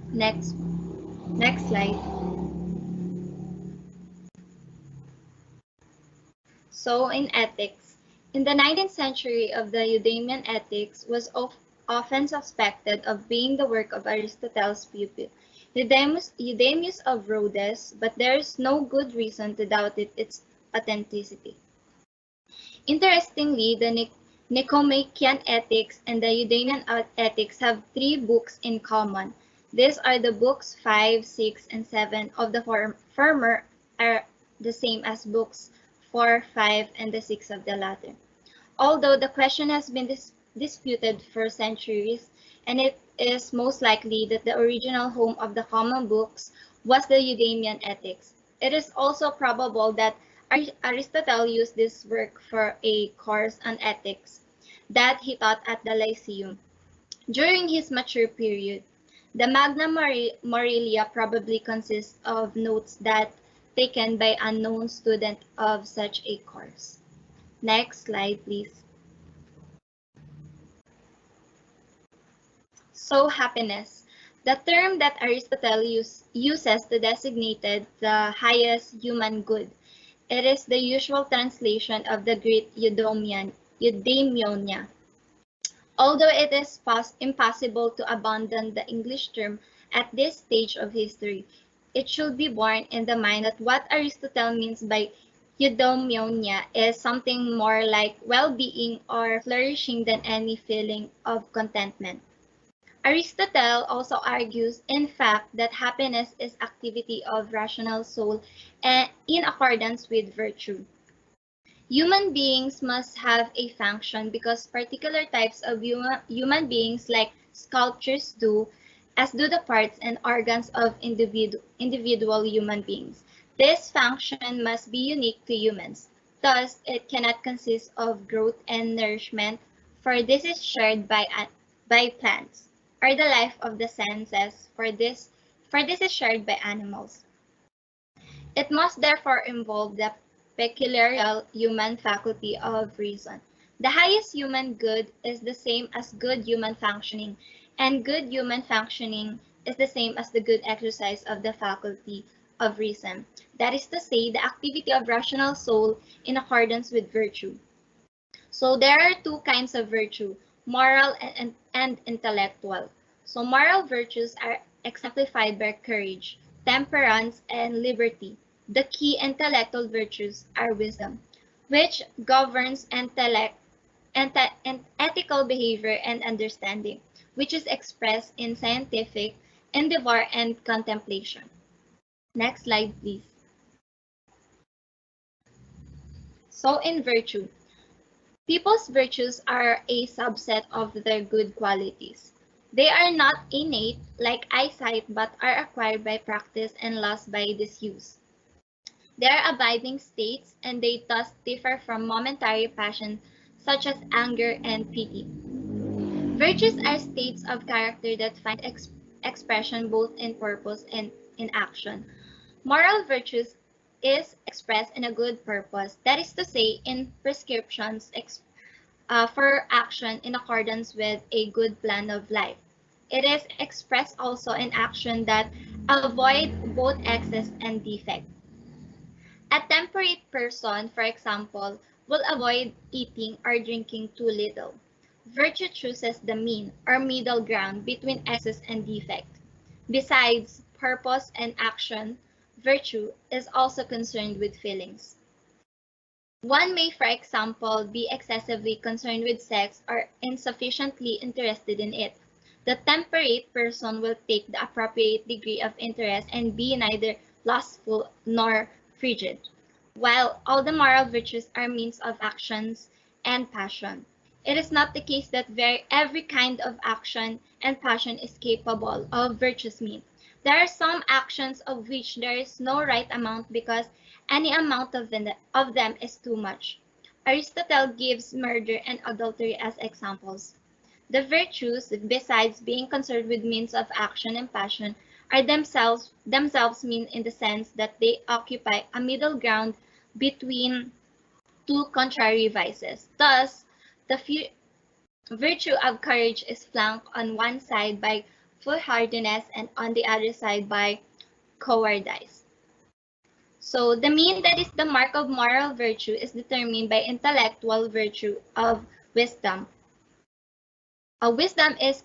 Next, next slide. So, in ethics, in the 19th century of the Eudemian ethics was often suspected of being the work of Aristotle's pupil, Eudemius of Rhodes, but there is no good reason to doubt its authenticity. Interestingly, the Nicomachean Ethics and the Eudemian Ethics have three books in common. These are the books 5, 6, and 7 of the former are the same as books 4, 5, and the 6 of the latter. Although the question has been disputed for centuries, and it is most likely that the original home of the common books was the Eudemian Ethics. It is also probable that Aristotle used this work for a course on ethics that he taught at the Lyceum. During his mature period, the Magna Moralia probably consists of notes that taken by unknown student of such a course. Next slide, please. So, happiness. The term that Aristotle uses to designate the highest human good. It is the usual translation of the Greek eudaimonia. Although it is impossible to abandon the English term at this stage of history, it should be borne in the mind that what Aristotle means by eudaimonia is something more like well-being or flourishing than any feeling of contentment. Aristotle also argues, in fact, that happiness is activity of rational soul and in accordance with virtue. Human beings must have a function because particular types of human beings, like sculptures, do, as do the parts and organs of individual human beings. This function must be unique to humans. Thus, it cannot consist of growth and nourishment, for this is shared by plants, or the life of the senses, for this is shared by animals. It must therefore involve the peculiar human faculty of reason. The highest human good is the same as good human functioning, and good human functioning is the same as the good exercise of the faculty of reason. That is to say, the activity of rational soul in accordance with virtue. So there are two kinds of virtue, moral and intellectual. So moral virtues are exemplified by courage, temperance, and liberty. The key intellectual virtues are wisdom, which governs intellect and ethical behavior and understanding, which is expressed in scientific endeavor and contemplation. Next slide, please. So in virtue, people's virtues are a subset of their good qualities. They are not innate like eyesight but are acquired by practice and lost by disuse. They are abiding states and they thus differ from momentary passions such as anger and pity. Virtues are states of character that find expression both in purpose and in action. Moral virtues is expressed in a good purpose, that is to say, in prescriptions for action in accordance with a good plan of life. It is expressed also in action that avoid both excess and defect. A temperate person, for example, will avoid eating or drinking too little. Virtue chooses the mean or middle ground between excess and defect. Besides purpose and action, virtue is also concerned with feelings. One may, for example, be excessively concerned with sex or insufficiently interested in it. The temperate person will take the appropriate degree of interest and be neither lustful nor frigid, while all the moral virtues are means of actions and passion. It is not the case that every kind of action and passion is capable of virtuous means. There are some actions of which there is no right amount because any amount of them is too much. Aristotle gives murder and adultery as examples. The virtues, besides being concerned with means of action and passion, are themselves mean in the sense that they occupy a middle ground between two contrary vices. Thus, the virtue of courage is flanked on one side by foolhardiness and on the other side by cowardice. So the mean that is the mark of moral virtue is determined by intellectual virtue of wisdom. Wisdom is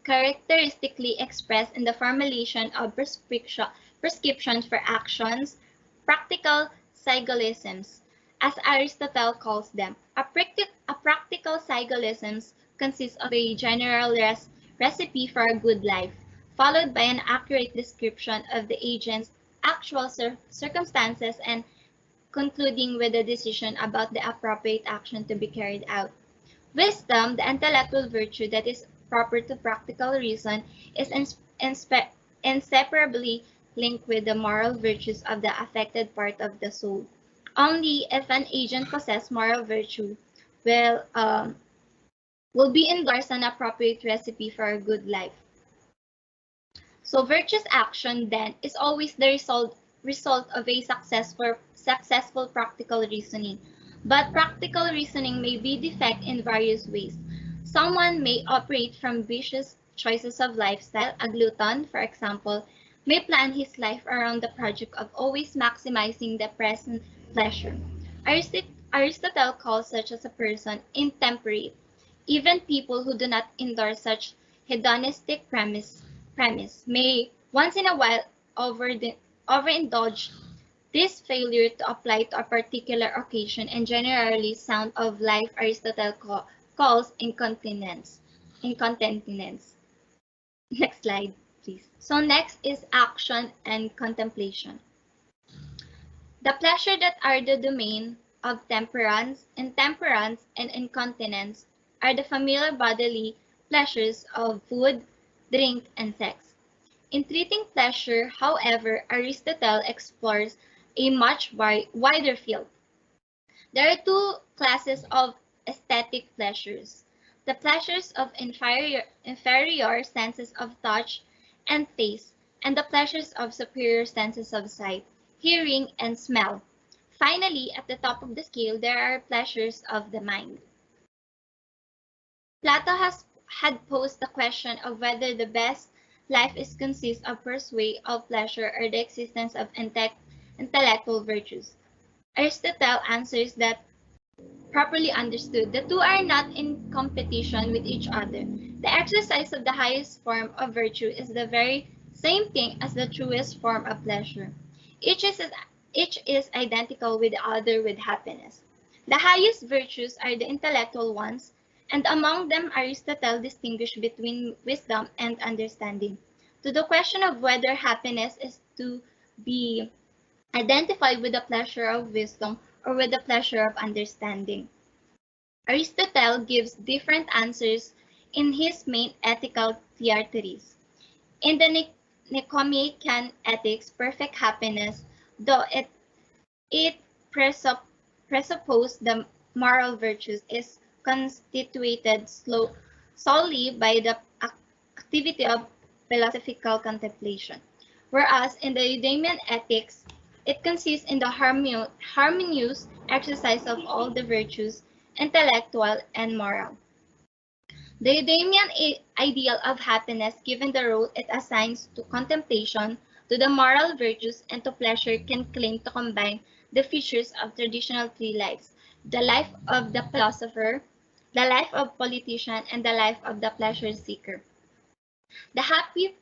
characteristically expressed in the formulation of prescriptions for actions, practical syllogisms, as Aristotle calls them. A practical syllogism consists of a general recipe for a good life, followed by an accurate description of the agent's actual circumstances and concluding with a decision about the appropriate action to be carried out. Wisdom, the intellectual virtue that is proper to practical reason, is inseparably linked with the moral virtues of the affected part of the soul. Only if an agent possesses moral virtue will be endorsed an appropriate recipe for a good life. So virtuous action then is always the result of a successful practical reasoning. But practical reasoning may be defect in various ways. Someone may operate from vicious choices of lifestyle. A glutton, for example, may plan his life around the project of always maximizing the present pleasure. Aristotle calls such as a person intemperate. Even people who do not endorse such hedonistic premise may once in a while overindulge. This failure to apply to a particular occasion and generally sound of life Aristotle calls incontinence. Incontinence. Next slide, please. So next is action and contemplation. The pleasure that are the domain of intemperance, and incontinence are the familiar bodily pleasures of food, drink, and sex. In treating pleasure, however, Aristotle explores a much wider field. There are two classes of aesthetic pleasures: the pleasures of inferior senses of touch and taste, and the pleasures of superior senses of sight, hearing, and smell. Finally, at the top of the scale, there are pleasures of the mind. Plato had posed the question of whether the best life is consists of pursuit of pleasure or the existence of intellectual virtues. Aristotle answers that properly understood, the two are not in competition with each other. The exercise of the highest form of virtue is the very same thing as the truest form of pleasure. Each is identical with the other with happiness. The highest virtues are the intellectual ones, and among them Aristotle distinguished between wisdom and understanding. To the question of whether happiness is to be identified with the pleasure of wisdom or with the pleasure of understanding, Aristotle gives different answers in his main ethical theories. In the Nicomachean Ethics, perfect happiness, though it presupposes the moral virtues, is constituted solely by the activity of philosophical contemplation, whereas in the Eudemian Ethics, it consists in the harmonious exercise of all the virtues, intellectual and moral. The Eudemian ideal of happiness, given the role it assigns to contemplation, to the moral virtues, and to pleasure, can claim to combine the features of traditional three lives: the life of the philosopher, the life of politician, and the life of the pleasure seeker. The happy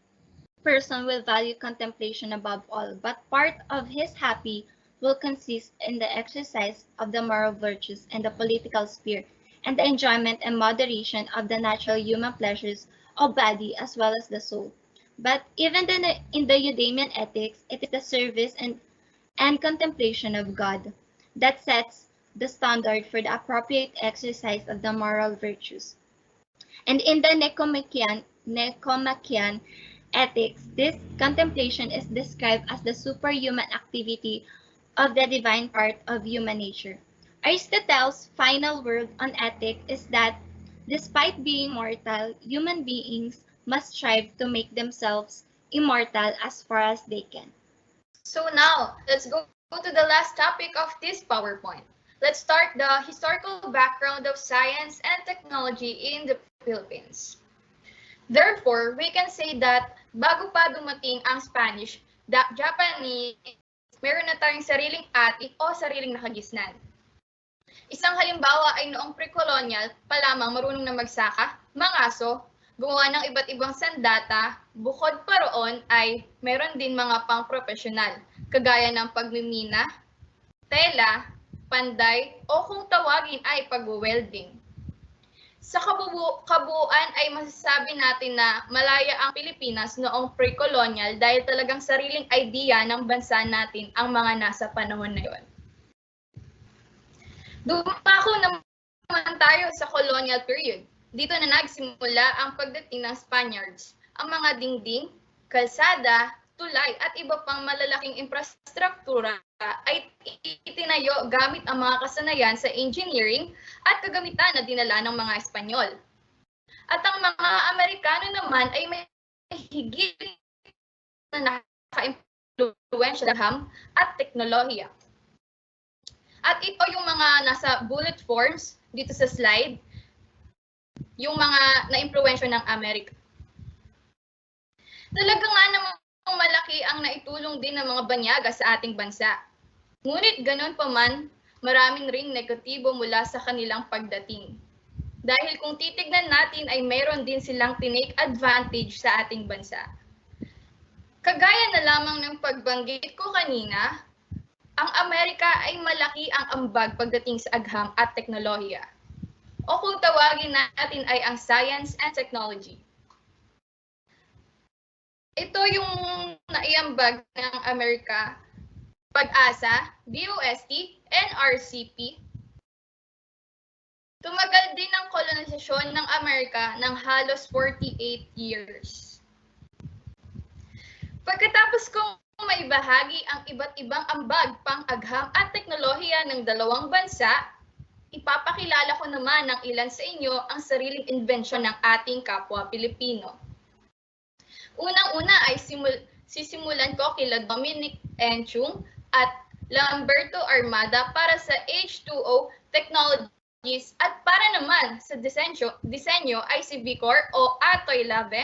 person will value contemplation above all, but part of his happy will consist in the exercise of the moral virtues and the political sphere, and the enjoyment and moderation of the natural human pleasures of body as well as the soul. But even in the Eudemian ethics, it is the service and contemplation of God that sets the standard for the appropriate exercise of the moral virtues. And in the Nicomachean Ethics, this contemplation is described as the superhuman activity of the divine part of human nature. Aristotle's final word on ethics is that despite being mortal, human beings must strive to make themselves immortal as far as they can. So now, let's go to the last topic of this PowerPoint. Let's start the historical background of science and technology in the Philippines. Therefore, we can say that bago pa dumating ang Spanish, Japanese, meron na tayong sariling atik o sariling nakagisnan. Isang halimbawa ay noong pre-colonial pa lamang marunong na magsaka, mangaso, gumawa ng iba't ibang sandata, bukod pa roon ay meron din mga pang-profesional, kagaya ng pagmimina, tela, panday, o kung tawagin ay pag-welding. Sa kabuuan ay masasabi natin na malaya ang Pilipinas noong pre-colonial dahil talagang sariling idea ng bansa natin ang mga nasa panahon na yon. Dumako naman tayo sa colonial period. Dito na nagsimula ang pagdating ng Spaniards. Ang mga dingding, kalsada, tulay at iba pang malalaking infrastruktura ay itinayo gamit ang mga kasanayan sa engineering at kagamitan na dinala ng mga Espanyol. At ang mga Amerikano naman ay may higit na naka-impluwensya ng at teknolohiya. At ito yung mga nasa bullet forms dito sa slide, yung mga na-impluwensya ng Amerika. Talaga nga namang malaki ang naitulong din ng mga banyaga sa ating bansa. Ngunit ganun pa man, maraming ring negatibo mula sa kanilang pagdating. Dahil kung titignan natin ay mayroon din silang tinake advantage sa ating bansa. Kagaya na lamang ng pagbanggit ko kanina, ang Amerika ay malaki ang ambag pagdating sa agham at teknolohiya. O kung tawagin natin ay ang science and technology. Ito yung naiambag ng Amerika, Pag-asa, BUST, NRCP. Tumagal din ang kolonisasyon ng Amerika ng halos 48 years. Pagkatapos kong maibahagi ang iba't ibang ambag, pang-agham at teknolohiya ng dalawang bansa, ipapakilala ko naman ng ilan sa inyo ang sariling imbensyon ng ating kapwa Pilipino. Unang-una ay sisimulan ko kila Dominic Enchung at Lamberto Armada para sa H2O Technologies at para naman sa disenyo ay si Vicor o Atoy Lave,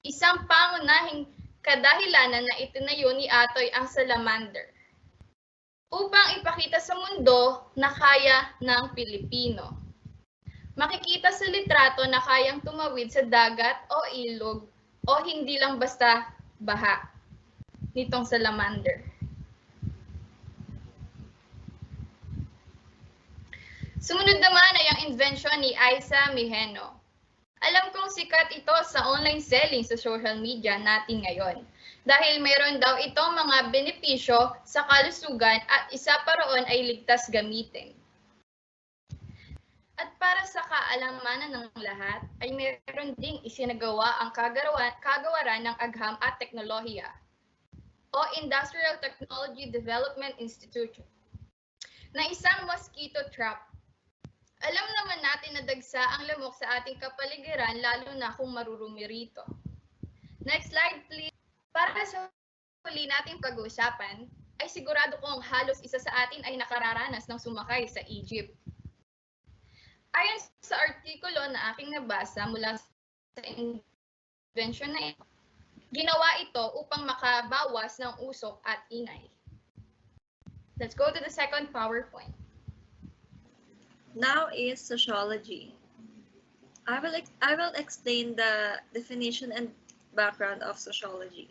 Isang pangunahing kadahilanan na itinayo ni Atoy ang salamander upang ipakita sa mundo na kaya ng Pilipino. Makikita sa litrato na kayang tumawid sa dagat o ilog o hindi lang basta baha nitong salamander. Sumunod naman ay ang invention ni Isa Mijeno. Alam kong sikat ito sa online selling sa social media natin ngayon dahil mayroon daw itong mga benepisyo sa kalusugan at isa pa roon ay ligtas gamitin. At para sa kaalamanan ng lahat, ay mayroon ding isinagawa ang kagawaran ng agham at teknolohiya o Industrial Technology Development Institute na isang mosquito trap. Alam naman natin na dagsa ang lamok sa ating kapaligiran lalo na kung marurumi rito. Next slide please. Para sa huli nating pag-uusapan, ay sigurado kong halos isa sa atin ay nakararanas ng sumakay sa Egypt. Ayon sa artikulo na aking nabasa mula sa invention na ito, ginawa ito upang makabawas ng usok at ingay. Let's go to the second PowerPoint. Now is sociology. I will explain the definition and background of sociology.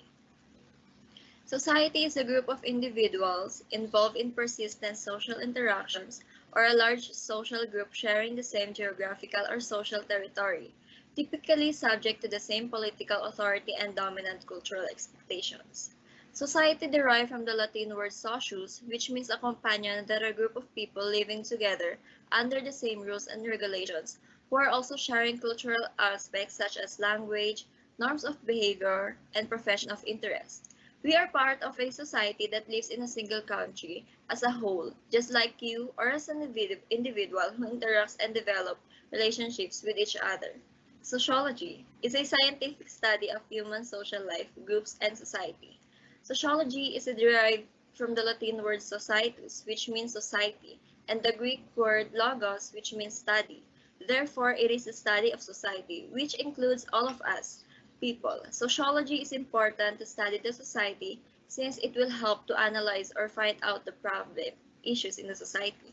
Society is a group of individuals involved in persistent social interactions or a large social group sharing the same geographical or social territory, typically subject to the same political authority and dominant cultural expectations. Society derived from the Latin word socius, which means a companion that a group of people living together under the same rules and regulations, who are also sharing cultural aspects such as language, norms of behavior, and profession of interest. We are part of a society that lives in a single country as a whole, just like you or as an individual who interacts and develops relationships with each other. Sociology is a scientific study of human social life, groups, and society. Sociology is derived from the Latin word societus, which means society, and the Greek word logos, which means study. Therefore, it is the study of society, which includes all of us, people. Sociology is important to study the society since it will help to analyze or find out the problem issues in the society.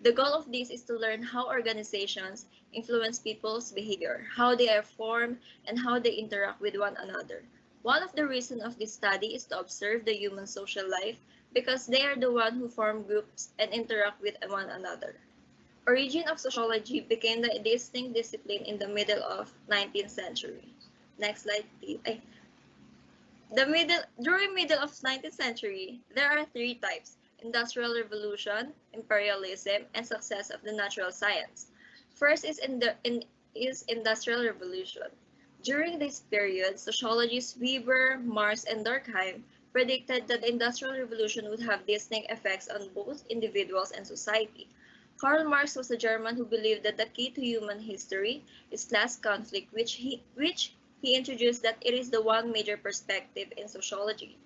The goal of this is to learn how organizations influence people's behavior, how they are formed, and how they interact with one another. One of the reasons of this study is to observe the human social life because they are the one who form groups and interact with one another. Origin of sociology became the distinct discipline in the middle of 19th century. Next slide, please. During middle of 19th century, there are three types: industrial revolution, imperialism, and success of the natural science. First is industrial revolution. During this period, sociologists Weber, Marx, and Durkheim predicted that the Industrial Revolution would have distinct effects on both individuals and society. Karl Marx was a German who believed that the key to human history is class conflict, which he introduced that it is the one major perspective in sociology.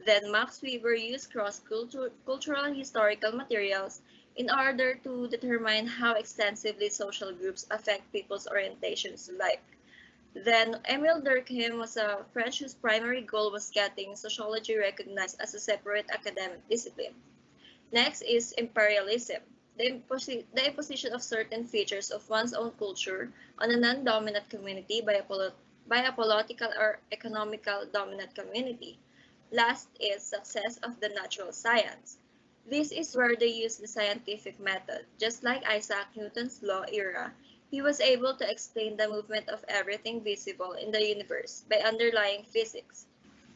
Then Max Weber used cross-cultural historical materials in order to determine how extensively social groups affect people's orientations to life. Then Emile Durkheim was a French whose primary goal was getting sociology recognized as a separate academic discipline. Next is imperialism, the imposition of certain features of one's own culture on a non-dominant community by a political or economical dominant community. Last is success of the natural science. This is where they use the scientific method. Just like Isaac Newton's law era, he was able to explain the movement of everything visible in the universe by underlying physics.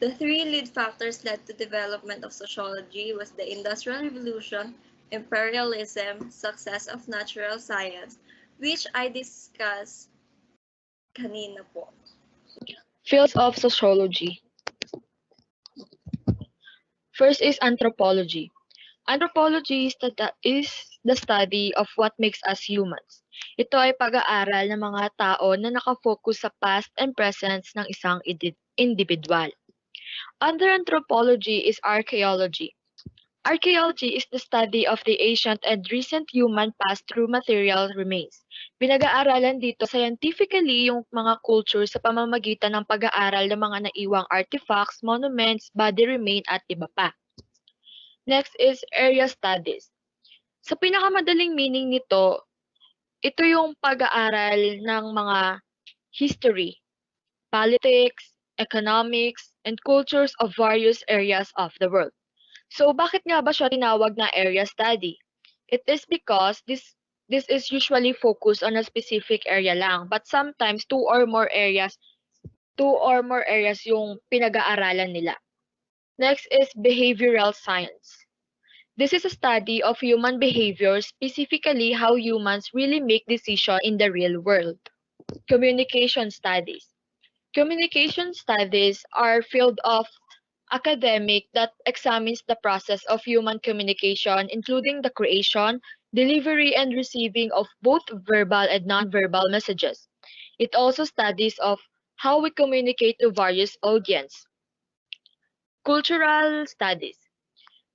The three lead factors led to development of sociology was the Industrial Revolution, imperialism, success of natural science, which I discussed kanina po. Fields of sociology. First is anthropology. Anthropology is the study of what makes us humans. Ito ay pag-aaral ng mga tao na nakafocus sa past and presence ng isang individual. Under anthropology is archaeology. Archaeology is the study of the ancient and recent human past through material remains. Pinag-aaralan dito scientifically yung mga culture sa pamamagitan ng pag-aaral ng mga naiwang artifacts, monuments, body remain at iba pa. Next is area studies. Sa pinakamadaling meaning nito, ito yung pag-aaral ng mga history, politics, economics, and cultures of various areas of the world. So bakit nga ba siya tinawag na area study? It is because this is usually focused on a specific area lang, but sometimes two or more areas yung pinag-aaralan nila. Next is behavioral science. This is a study of human behavior, specifically how humans really make decisions in the real world. Communication studies. Communication studies are field of academic that examines the process of human communication, including the creation, delivery, and receiving of both verbal and non-verbal messages. It also studies of how we communicate to various audience. Cultural studies.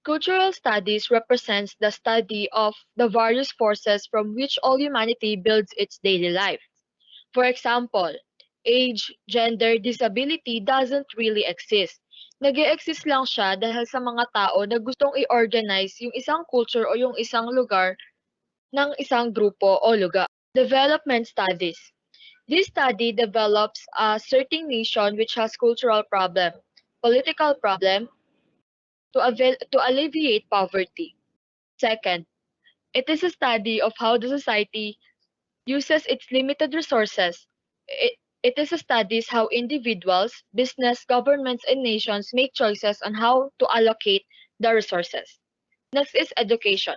Cultural studies represents the study of the various forces from which all humanity builds its daily life. For example, age, gender, disability doesn't really exist. Nag-e-exist lang siya dahil sa mga tao na gustong i-organize yung isang culture o yung isang lugar ng isang grupo o lugar. Development studies. This study develops a certain nation which has cultural problem, political problem, to alleviate poverty. Second, it is a study of how the society uses its limited resources. It is a studies how individuals, business, governments, and nations make choices on how to allocate the resources. Next is education.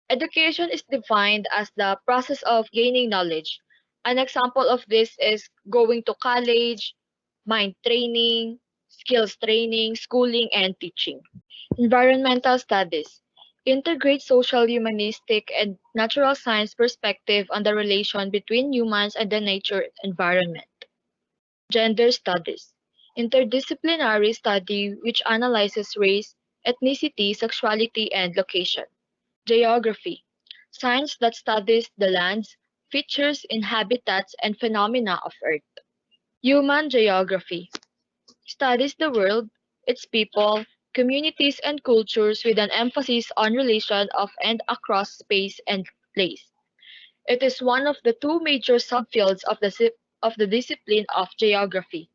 Education is defined as the process of gaining knowledge. An example of this is going to college, mind training, skills training, schooling, and teaching. Environmental studies integrate social, humanistic, and natural science perspective on the relation between humans and the nature environment. Gender studies interdisciplinary study which analyzes race, ethnicity, sexuality, and location. Geography science that studies the lands, features, inhabitants, and phenomena of Earth. Human geography studies the world, its people, communities, and cultures with an emphasis on relation of and across space and place. It is one of the two major subfields of the discipline of geography.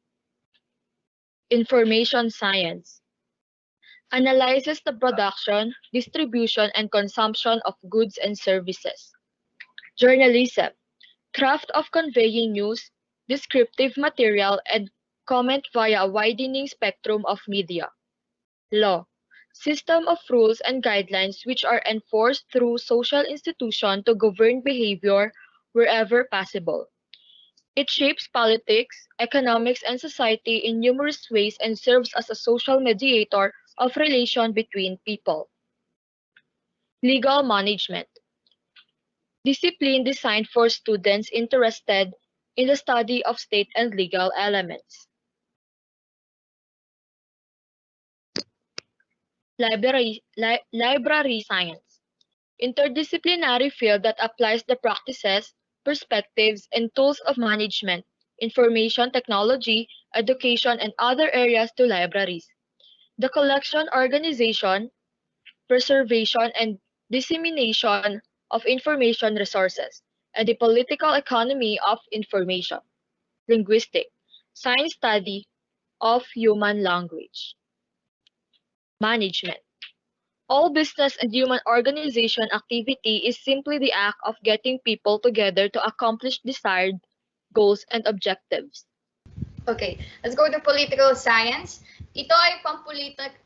Information science analyzes the production, distribution, and consumption of goods and services. Journalism craft of conveying news, descriptive material, and comment via a widening spectrum of media. Law system of rules and guidelines which are enforced through social institutions to govern behavior wherever possible. It shapes politics, economics, and society in numerous ways and serves as a social mediator of relation between people. Legal management discipline designed for students interested in the study of state and legal elements. Library science interdisciplinary field that applies the practices, perspectives, and tools of management, information technology, education, and other areas to libraries. The collection, organization, preservation, and dissemination of information resources, and the political economy of information. Linguistic, science study of human language. Management. All business and human organization activity is simply the act of getting people together to accomplish desired goals and objectives. Okay, let's go to political science. Ito ay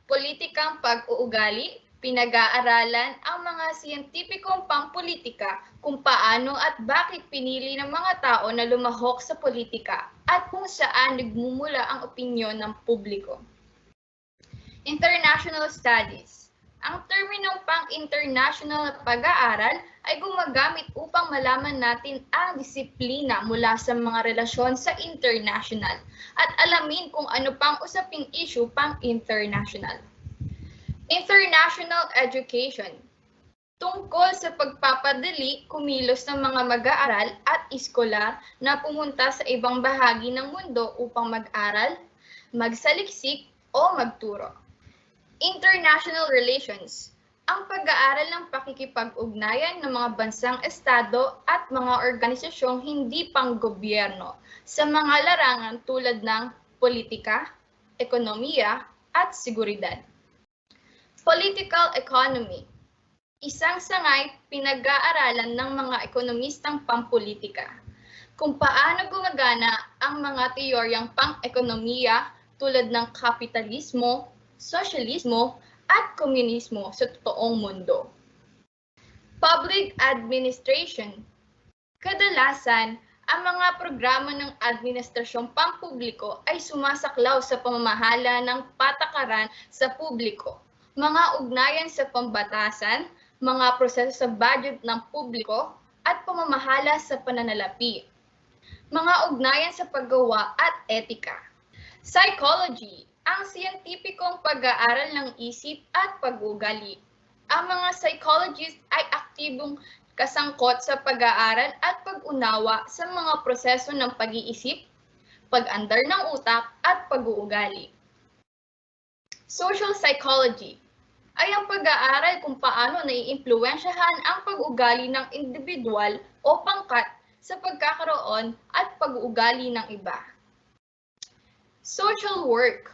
politikang pag-uugali, pinag-aaralan ang mga siyentipikong pampolitika kung paano at bakit pinili ng mga tao na lumahok sa politika at kung saan nagmumula ang opinyon ng publiko. International studies. Ang terminong pang-international na pag-aaral ay gumagamit upang malaman natin ang disiplina mula sa mga relasyon sa international at alamin kung ano pang usaping issue pang-international. International education. Tungkol sa pagpapadali kumilos ng mga mag-aaral at iskolar na pumunta sa ibang bahagi ng mundo upang mag-aral, magsaliksik o magturo. International relations. Ang pag-aaral ng pakikipag-ugnayan ng mga bansang estado at mga organisasyong hindi panggobyerno sa mga larangan tulad ng politika, ekonomiya, at seguridad. Political economy. Isang sangay pinag-aaralan ng mga ekonomistang pampolitika kung paano gumagana ang mga teoryang pang-ekonomiya tulad ng kapitalismo, sosyalismo, at komunismo sa totoong mundo. Public administration. Kadalasan, ang mga programa ng administrasyong pampubliko ay sumasaklaw sa pamamahala ng patakaran sa publiko, mga ugnayan sa pambatasan, mga proseso sa budget ng publiko, at pamamahala sa pananalapi, mga ugnayan sa paggawa at etika. Psychology, ang siyentipikong pag-aaral ng isip at pag-uugali. Ang mga psychologists ay aktibong kasangkot sa pag-aaral at pag-unawa sa mga proseso ng pag-iisip, pag-andar ng utak at pag-uugali. Social psychology ay ang pag-aaral kung paano naiimpluwensyahan ang pag-ugali ng individual o pangkat sa pagkakaroon at pag-uugali ng iba. Social work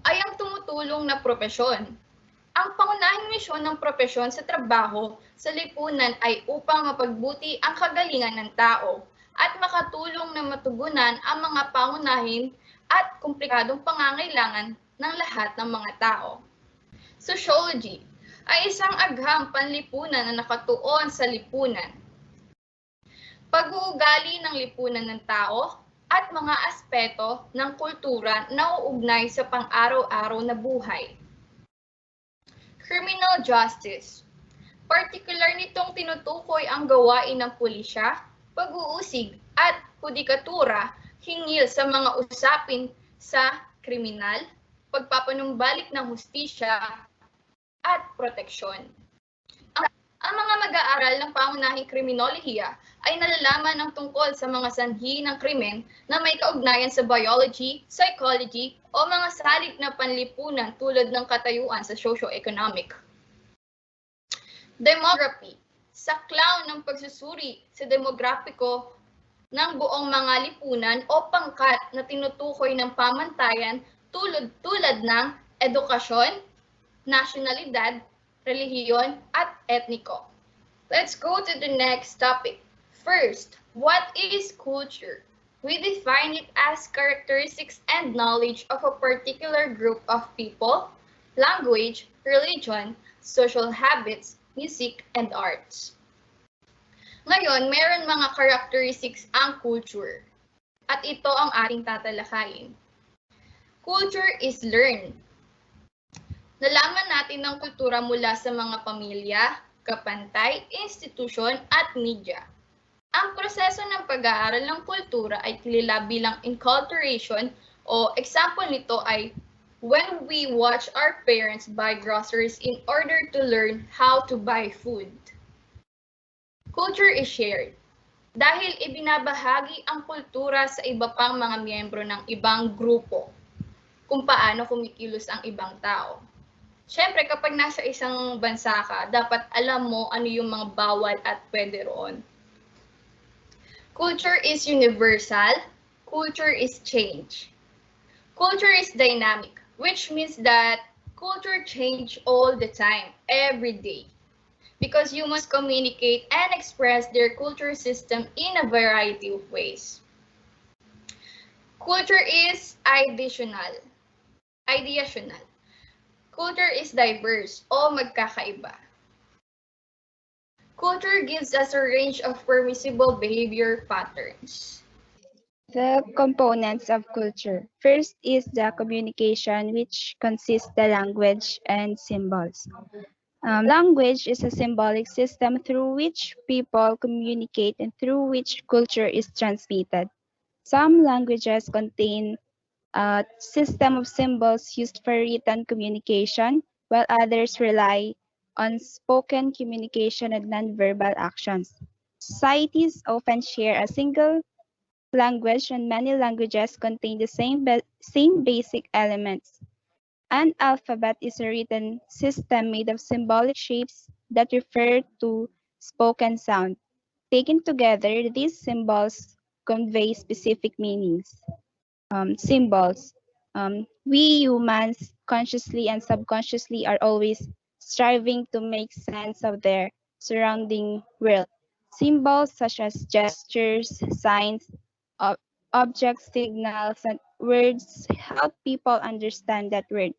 ay ang tumutulong na propesyon. Ang pangunahing misyon ng propesyon sa trabaho sa lipunan ay upang mapagbuti ang kagalingan ng tao at makatulong na matugunan ang mga pangunahin at komplikadong pangangailangan ng lahat ng mga tao. Sociology ay isang agham panlipunan na nakatuon sa lipunan, pag-uugali ng lipunan ng tao, at mga aspeto ng kultura na uugnay sa pang-araw-araw na buhay. Criminal justice. Partikular nitong tinutukoy ang gawain ng pulisya, pag-uusig at hudikatura hinggil sa mga usapin sa kriminal, pagpapanumbalik ng hustisya, at proteksyon. Ang mga mag-aaral ng pangunahing kriminolohiya ay nalalaman ng tungkol sa mga sanhi ng krimen na may kaugnayan sa biology, psychology, o mga salik na panlipunan tulad ng katayuan sa socio-economic. Demography. Saklaw ng pagsusuri sa demograpiko ng buong mga lipunan o pangkat na tinutukoy ng pamantayan tulad ng edukasyon, nasyonalidad, relihiyon, at etniko. Let's go to the next topic. First, what is culture? We define it as characteristics and knowledge of a particular group of people, language, religion, social habits, music, and arts. Ngayon, meron mga characteristics ang culture. At ito ang ating tatalakayin. Culture is learned. Nalaman natin ng kultura mula sa mga pamilya, kapantay, institusyon, at media. Ang proseso ng pag-aaral ng kultura ay kilala bilang enculturation o example nito ay when we watch our parents buy groceries in order to learn how to buy food. Culture is shared. Dahil ibinabahagi ang kultura sa iba pang mga miyembro ng ibang grupo, kung paano kumikilos ang ibang tao. Siyempre, kapag nasa isang bansa ka, dapat alam mo ano yung mga bawal at pwede roon. Culture is universal. Culture is change. Culture is dynamic, which means that culture change all the time, every day. Because humans communicate and express their culture system in a variety of ways. Culture is ideational. Culture is diverse o magkakaiba. Culture gives us a range of permissible behavior patterns. The components of culture. First is the communication, which consists the language and symbols. Language is a symbolic system through which people communicate and through which culture is transmitted. Some languages contain a system of symbols used for written communication, while others rely on spoken communication and nonverbal actions. Societies often share a single language, and many languages contain the same basic elements. An alphabet is a written system made of symbolic shapes that refer to spoken sound. Taken together, these symbols convey specific meanings. Symbols. We humans, consciously and subconsciously, are always striving to make sense of their surrounding world. Symbols such as gestures, signs, ob- objects, signals, and words help people understand that world.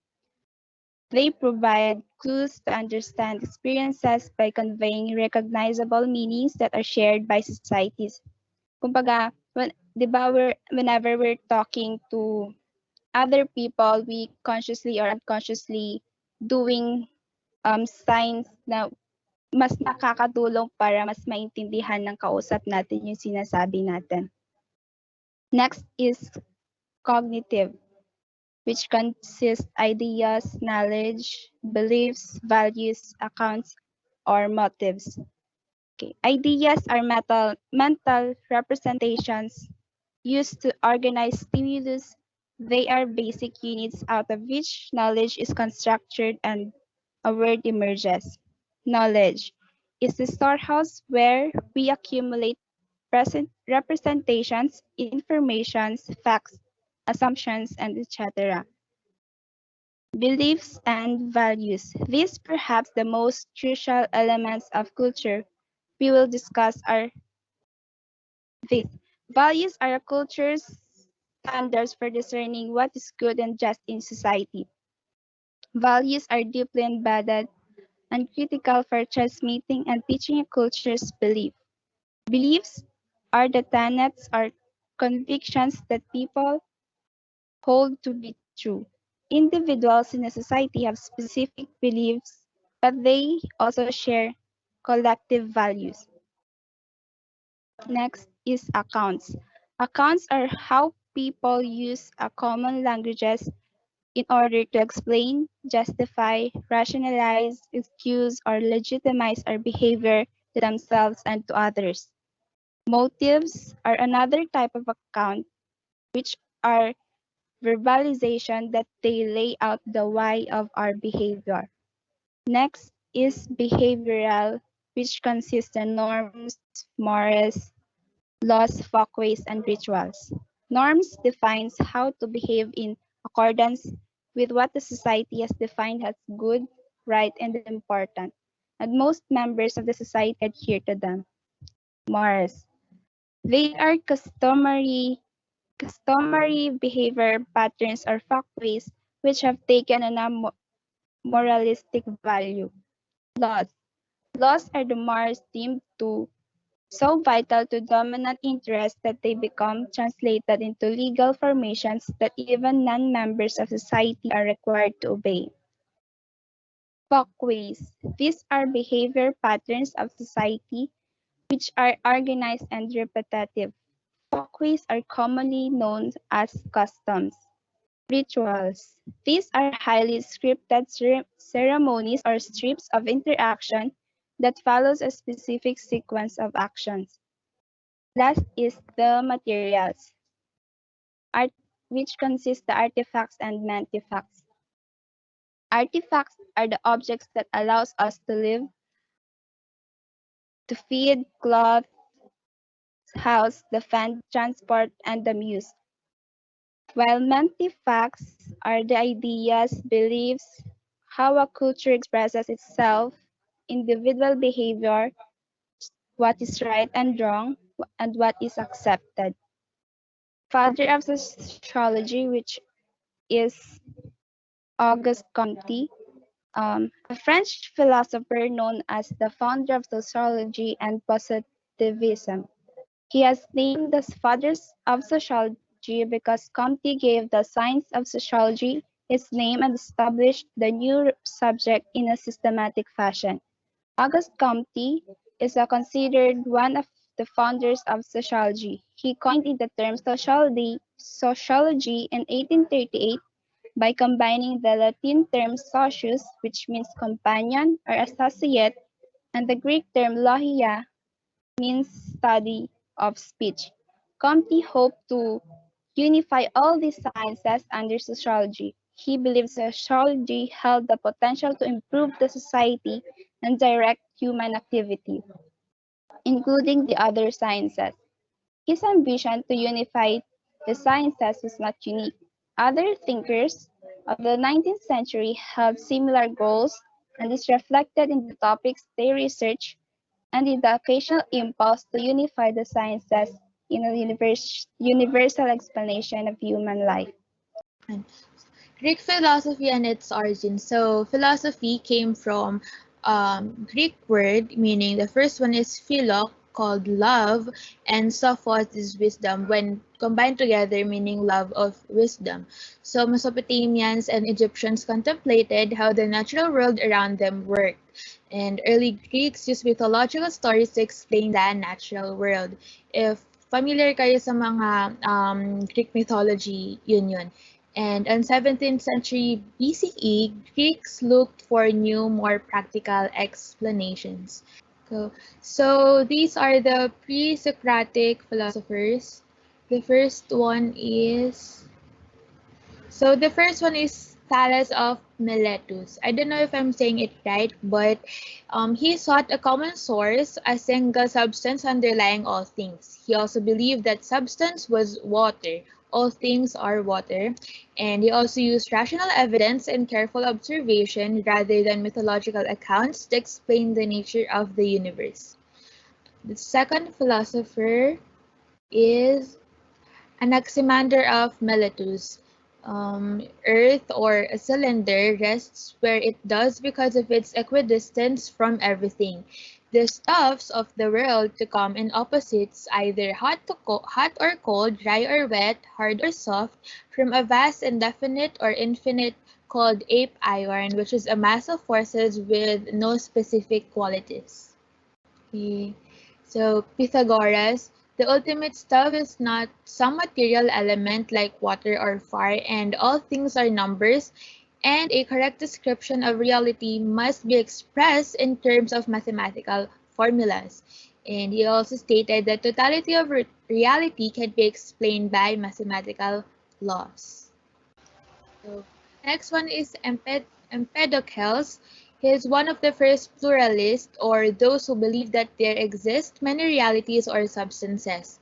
They provide clues to understand experiences by conveying recognizable meanings that are shared by societies. Kumbaga, di ba, whenever we're talking to other people, we consciously or unconsciously doing signs na mas nakakatulong para mas maintindihan ng kausap natin yung sinasabi natin. Next is cognitive, which consists ideas, knowledge, beliefs, values, accounts, or motives. Okay. Ideas are mental representations used to organize stimulus. They are basic units out of which knowledge is constructed and a word emerges. Knowledge is the storehouse where we accumulate present representations, informations, facts, assumptions, and etc. Beliefs and values. These perhaps the most crucial elements of culture we will discuss are these. Values are a culture's standards for discerning what is good and just in society. Values are deeply embedded and critical for transmitting and teaching a culture's belief. Beliefs are the tenets or convictions that people hold to be true. Individuals in a society have specific beliefs, but they also share collective values. Next is accounts. Accounts are how people use a common languages in order to explain, justify, rationalize, excuse, or legitimize our behavior to themselves and to others. Motives are another type of account, which are verbalization that they lay out the why of our behavior. Next is behavioral, which consists of norms, mores, laws, folkways, and rituals. Norms defines how to behave in accordance with what the society has defined as good, right, and important, and most members of the society adhere to them. Mores. They are customary behavior patterns or folkways which have taken on a moralistic value. Laws. Laws are the mores deemed to so vital to dominant interests that they become translated into legal formations that even non-members of society are required to obey. Folkways. These are behavior patterns of society which are organized and repetitive. Folkways are commonly known as customs. Rituals. These are highly scripted ceremonies or strips of interaction that follows a specific sequence of actions. Last is the materials, art, which consist the artifacts and mantifacts. Artifacts are the objects that allows us to live, to feed, clothe, house, defend, transport, and amuse. While mantifacts are the ideas, beliefs, how a culture expresses itself, individual behavior, what is right and wrong, and what is accepted. Father of sociology, which is Auguste Comte, a French philosopher known as the founder of sociology and positivism. He has named the fathers of sociology because Comte gave the science of sociology its name and established the new subject in a systematic fashion. Auguste Comte is considered one of the founders of sociology. He coined the term sociology in 1838 by combining the Latin term socius, which means companion or associate, and the Greek term logia, means study of speech. Comte hoped to unify all these sciences under sociology. He believed sociology held the potential to improve the society and direct human activity, including the other sciences. His ambition to unify the sciences was not unique. Other thinkers of the 19th century held similar goals, and this reflected in the topics they researched and in the occasional impulse to unify the sciences in a universal explanation of human life. Greek philosophy and its origin. So philosophy came from Greek word meaning the first one is philo, called love, and sophos is wisdom when combined together meaning love of wisdom. So Mesopotamians and Egyptians contemplated how the natural world around them worked. And early Greeks used mythological stories to explain the natural world. If familiar kayo sa mga Greek mythology, yun. And in 17th century BCE, Greeks looked for new, more practical explanations. So these are the pre-Socratic philosophers. The first one is Thales of Miletus. I don't know if I'm saying it right, but he sought a common source, a single substance underlying all things. He also believed that substance was water. All things are water. And he also used rational evidence and careful observation rather than mythological accounts to explain the nature of the universe. The second philosopher is Anaximander of Miletus. Earth or a cylinder rests where it does because of its equidistance from everything. The stuffs of the world to come in opposites, either hot or cold, dry or wet, hard or soft, from a vast indefinite or infinite called ape iron, which is a mass of forces with no specific qualities. Okay. So Pythagoras, the ultimate stuff is not some material element like water or fire, and all things are numbers, and a correct description of reality must be expressed in terms of mathematical formulas. And he also stated that totality of reality can be explained by mathematical laws. So, next one is Empedocles. He is one of the first pluralists, or those who believe that there exist many realities or substances.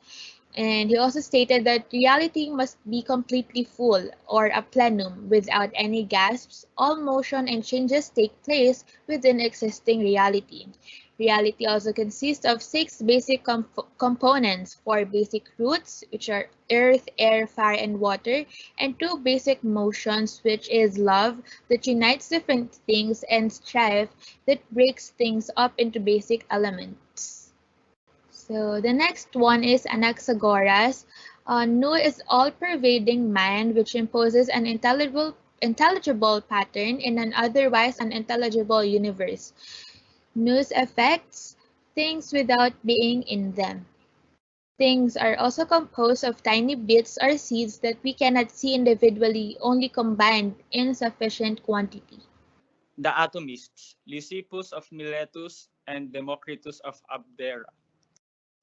And he also stated that reality must be completely full, or a plenum, without any gasps. All motion and changes take place within existing reality. Reality also consists of six basic components: four basic roots, which are earth, air, fire, and water, and two basic motions, which is love, that unites different things, and strife, that breaks things up into basic elements. So the next one is Anaxagoras. Nu is all-pervading mind which imposes an intelligible pattern in an otherwise unintelligible universe. Nous affects things without being in them. Things are also composed of tiny bits or seeds that we cannot see individually, only combined in sufficient quantity. The atomists, Lysippus of Miletus and Democritus of Abdera.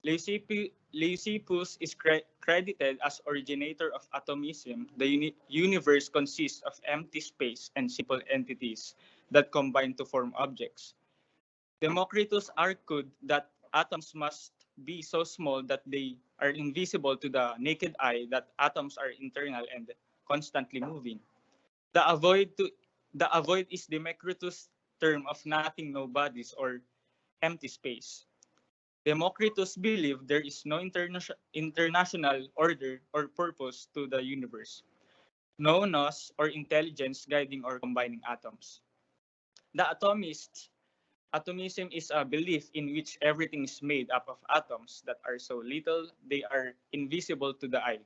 Lysippus is credited as originator of atomism. The universe consists of empty space and simple entities that combine to form objects. Democritus argued that atoms must be so small that they are invisible to the naked eye, that atoms are internal and constantly moving. The avoid to the avoid is Democritus' term of nothing, no bodies, or empty space. Democritus believed there is no international order or purpose to the universe, no nous or intelligence guiding or combining atoms. The atomism is a belief in which everything is made up of atoms that are so little they are invisible to the eye.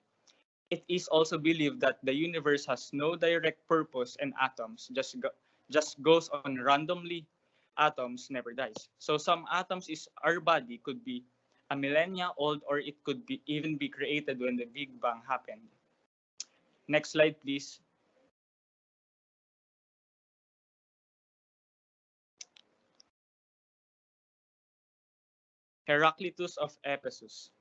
It is also believed that the universe has no direct purpose and atoms just goes on randomly. Atoms never dies. So some atoms is our body could be a millennia old, or it could be even be created when the Big Bang happened. Next slide, please. Heraclitus of Ephesus.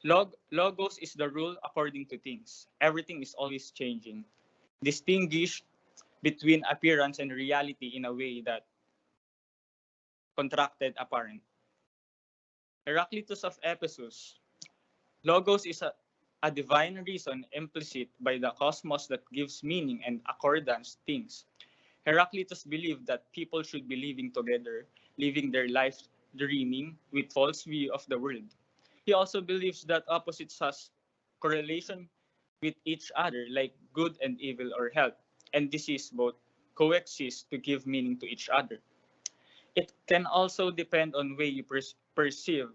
Logos is the rule according to things. Everything is always changing. Distinguish between appearance and reality in a way that contracted apparent. Heraclitus of Ephesus. Logos is a divine reason implicit by the cosmos that gives meaning and accordance to things. Heraclitus believed that people should be living together, living their life dreaming with false view of the world. He also believes that opposites has correlation with each other, like good and evil or health, and disease both coexist to give meaning to each other. It can also depend on way you perceive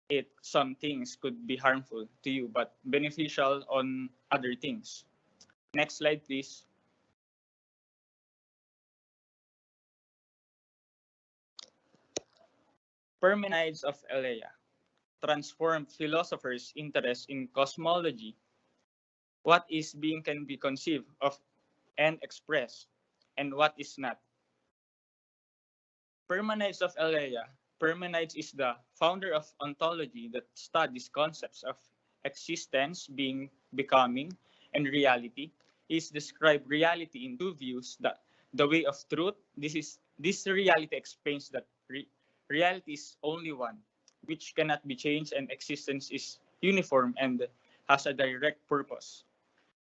it. Some things could be harmful to you, but beneficial on other things. Next slide, please. Parmenides of Elea transformed philosophers' interest in cosmology. What is being can be conceived of and expressed, and what is not. Parmenides of Elea. Parmenides is the founder of ontology that studies concepts of existence, being, becoming, and reality. He's described reality in two views: the way of truth. This reality explains that reality is only one, which cannot be changed, and existence is uniform and has a direct purpose.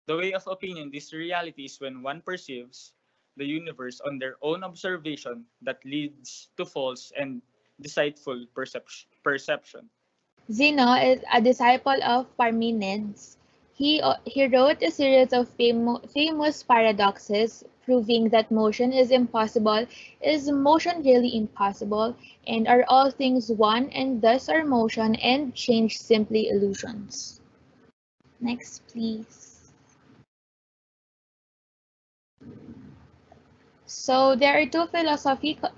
The way of opinion, this reality is when one perceives the universe on their own observation that leads to false and deceitful perception. Zeno is a disciple of Parmenides. He wrote a series of famous paradoxes proving that motion is impossible. Is motion really impossible? And are all things one, and thus are motion and change simply illusions? Next, please. So there are two philosophical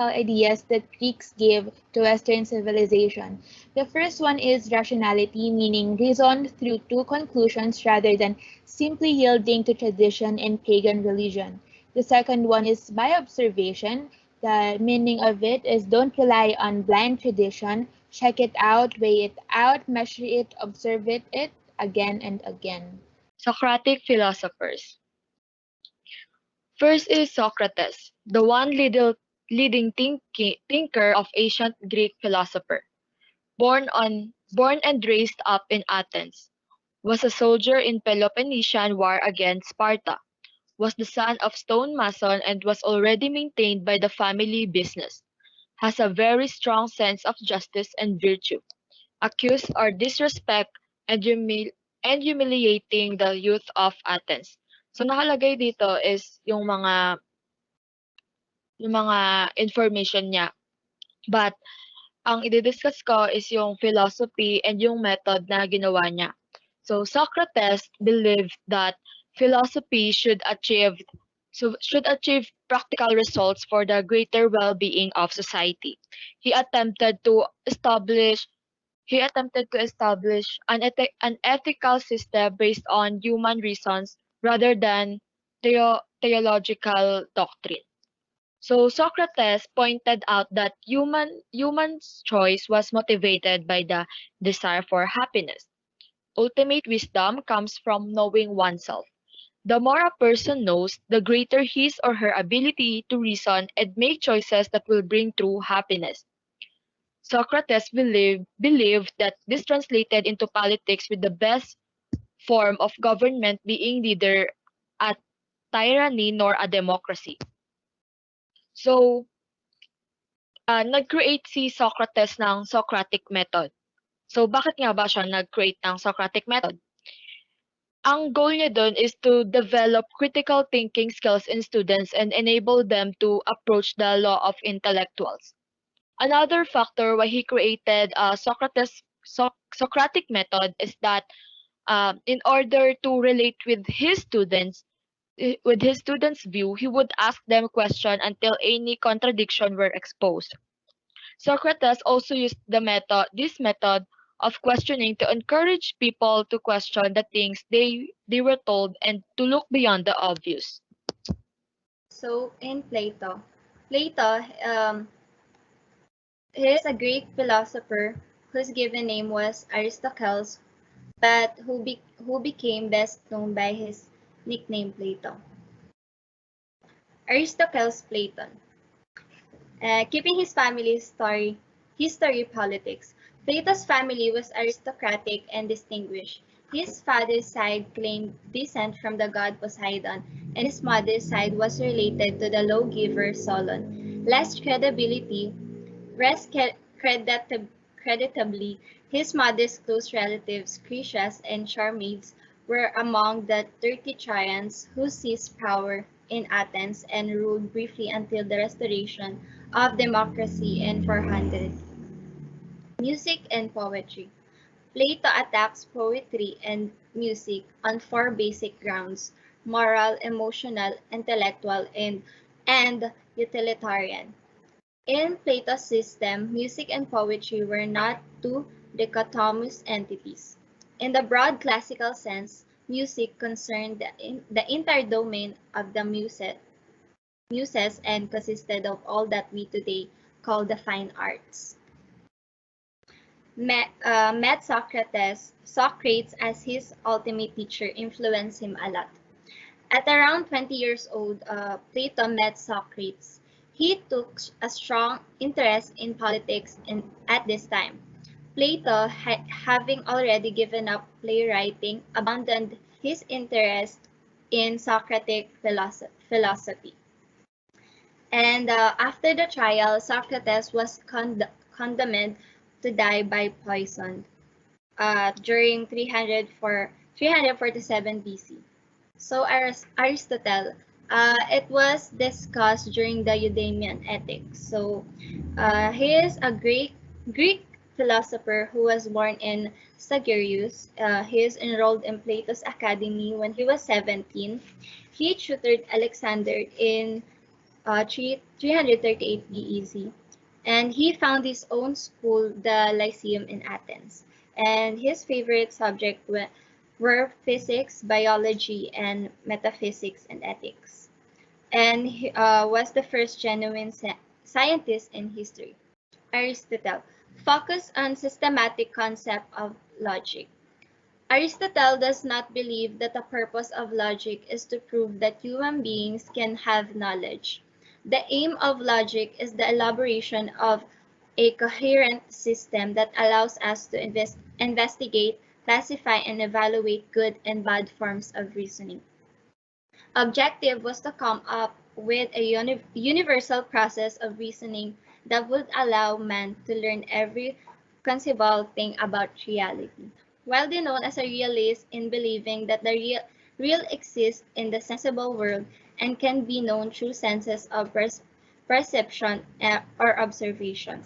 ideas that Greeks gave to Western civilization. The first one is rationality, meaning reason through two conclusions rather than simply yielding to tradition and pagan religion. The second one is by observation. The meaning of it is don't rely on blind tradition, check it out, weigh it out, measure it, observe it again and again. Socratic philosophers. First is Socrates, the one leading thinker of ancient Greek philosopher. Born and raised up in Athens, was a soldier in Peloponnesian War against Sparta, was the son of stone mason and was already maintained by the family business, has a very strong sense of justice and virtue, accused or disrespect and, humiliating the youth of Athens. So nakalagay dito is yung mga information niya. But ang i-discuss ko is yung philosophy and yung method na ginawa niya. So Socrates believed that philosophy should achieve practical results for the greater well-being of society. He attempted to establish an ethical system based on human reasons rather than theological doctrine. So Socrates pointed out that human's choice was motivated by the desire for happiness. Ultimate wisdom comes from knowing oneself. The more a person knows, the greater his or her ability to reason and make choices that will bring true happiness. Socrates believed that this translated into politics, with the best form of government being neither a tyranny nor a democracy. So, nag-create si Socrates ng Socratic method. So, bakit nga ba siya nag-create ng Socratic method? Ang goal niya doon is to develop critical thinking skills in students and enable them to approach the law of intellectuals. Another factor why he created Socratic method is that in order to relate with his students' view, he would ask them question until any contradiction were exposed. Socrates also used this method of questioning to encourage people to question the things they were told and to look beyond the obvious. So, in Plato, Plato, he is a Greek philosopher whose given name was Aristocles, but who became best known by his nickname Plato. Aristocles Platon. Keeping his family history politics. Plato's family was aristocratic and distinguished. His father's side claimed descent from the god Poseidon, and his mother's side was related to the lawgiver Solon. Creditably, his mother's close relatives, Critias and Charmides, were among the 30 Trojans who seized power in Athens and ruled briefly until the restoration of democracy in 400. Music and poetry. Plato attacks poetry and music on four basic grounds: moral, emotional, intellectual, and utilitarian. In Plato's system, music and poetry were not two dichotomous entities. In the broad classical sense, music concerned the entire domain of the muses and consisted of all that we today call the fine arts. Met Socrates as his ultimate teacher influenced him a lot. At around 20 years old, Plato met Socrates. He took a strong interest in politics at this time. Plato, having already given up playwriting, abandoned his interest in Socratic philosophy. And after the trial, Socrates was condemned to die by poison during 347 BC. So Aristotle, it was discussed during the Eudemian ethics. So he is a Greek philosopher who was born in Sagirius. He is enrolled in Plato's Academy when he was 17. He tutored Alexander in 338 BEC, and he found his own school, the Lyceum in Athens. And his favorite subjects were physics, biology, and metaphysics and ethics. And he was the first genuine scientist in history. Aristotle focused on systematic concept of logic. Aristotle does not believe that the purpose of logic is to prove that human beings can have knowledge. The aim of logic is the elaboration of a coherent system that allows us to investigate, classify, and evaluate good and bad forms of reasoning. Objective was to come up with a universal process of reasoning that would allow man to learn every conceivable thing about reality. Widely known as a realist in believing that the real exists in the sensible world and can be known through senses of perception or observation.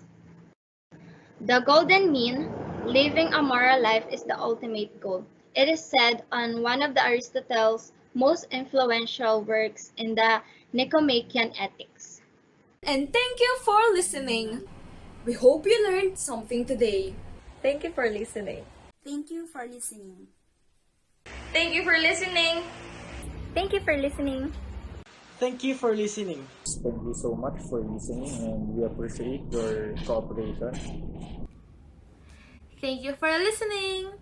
The golden mean, living a moral life, is the ultimate goal. It is said on one of Aristotle's most influential works in the Nicomachean Ethics. And thank you for listening. We hope you learned something today. Thank you for listening. Thank you for listening. Thank you for listening. Thank you for listening. Thank you for listening. Thank you so much for listening, and we appreciate your cooperation. Thank you for listening.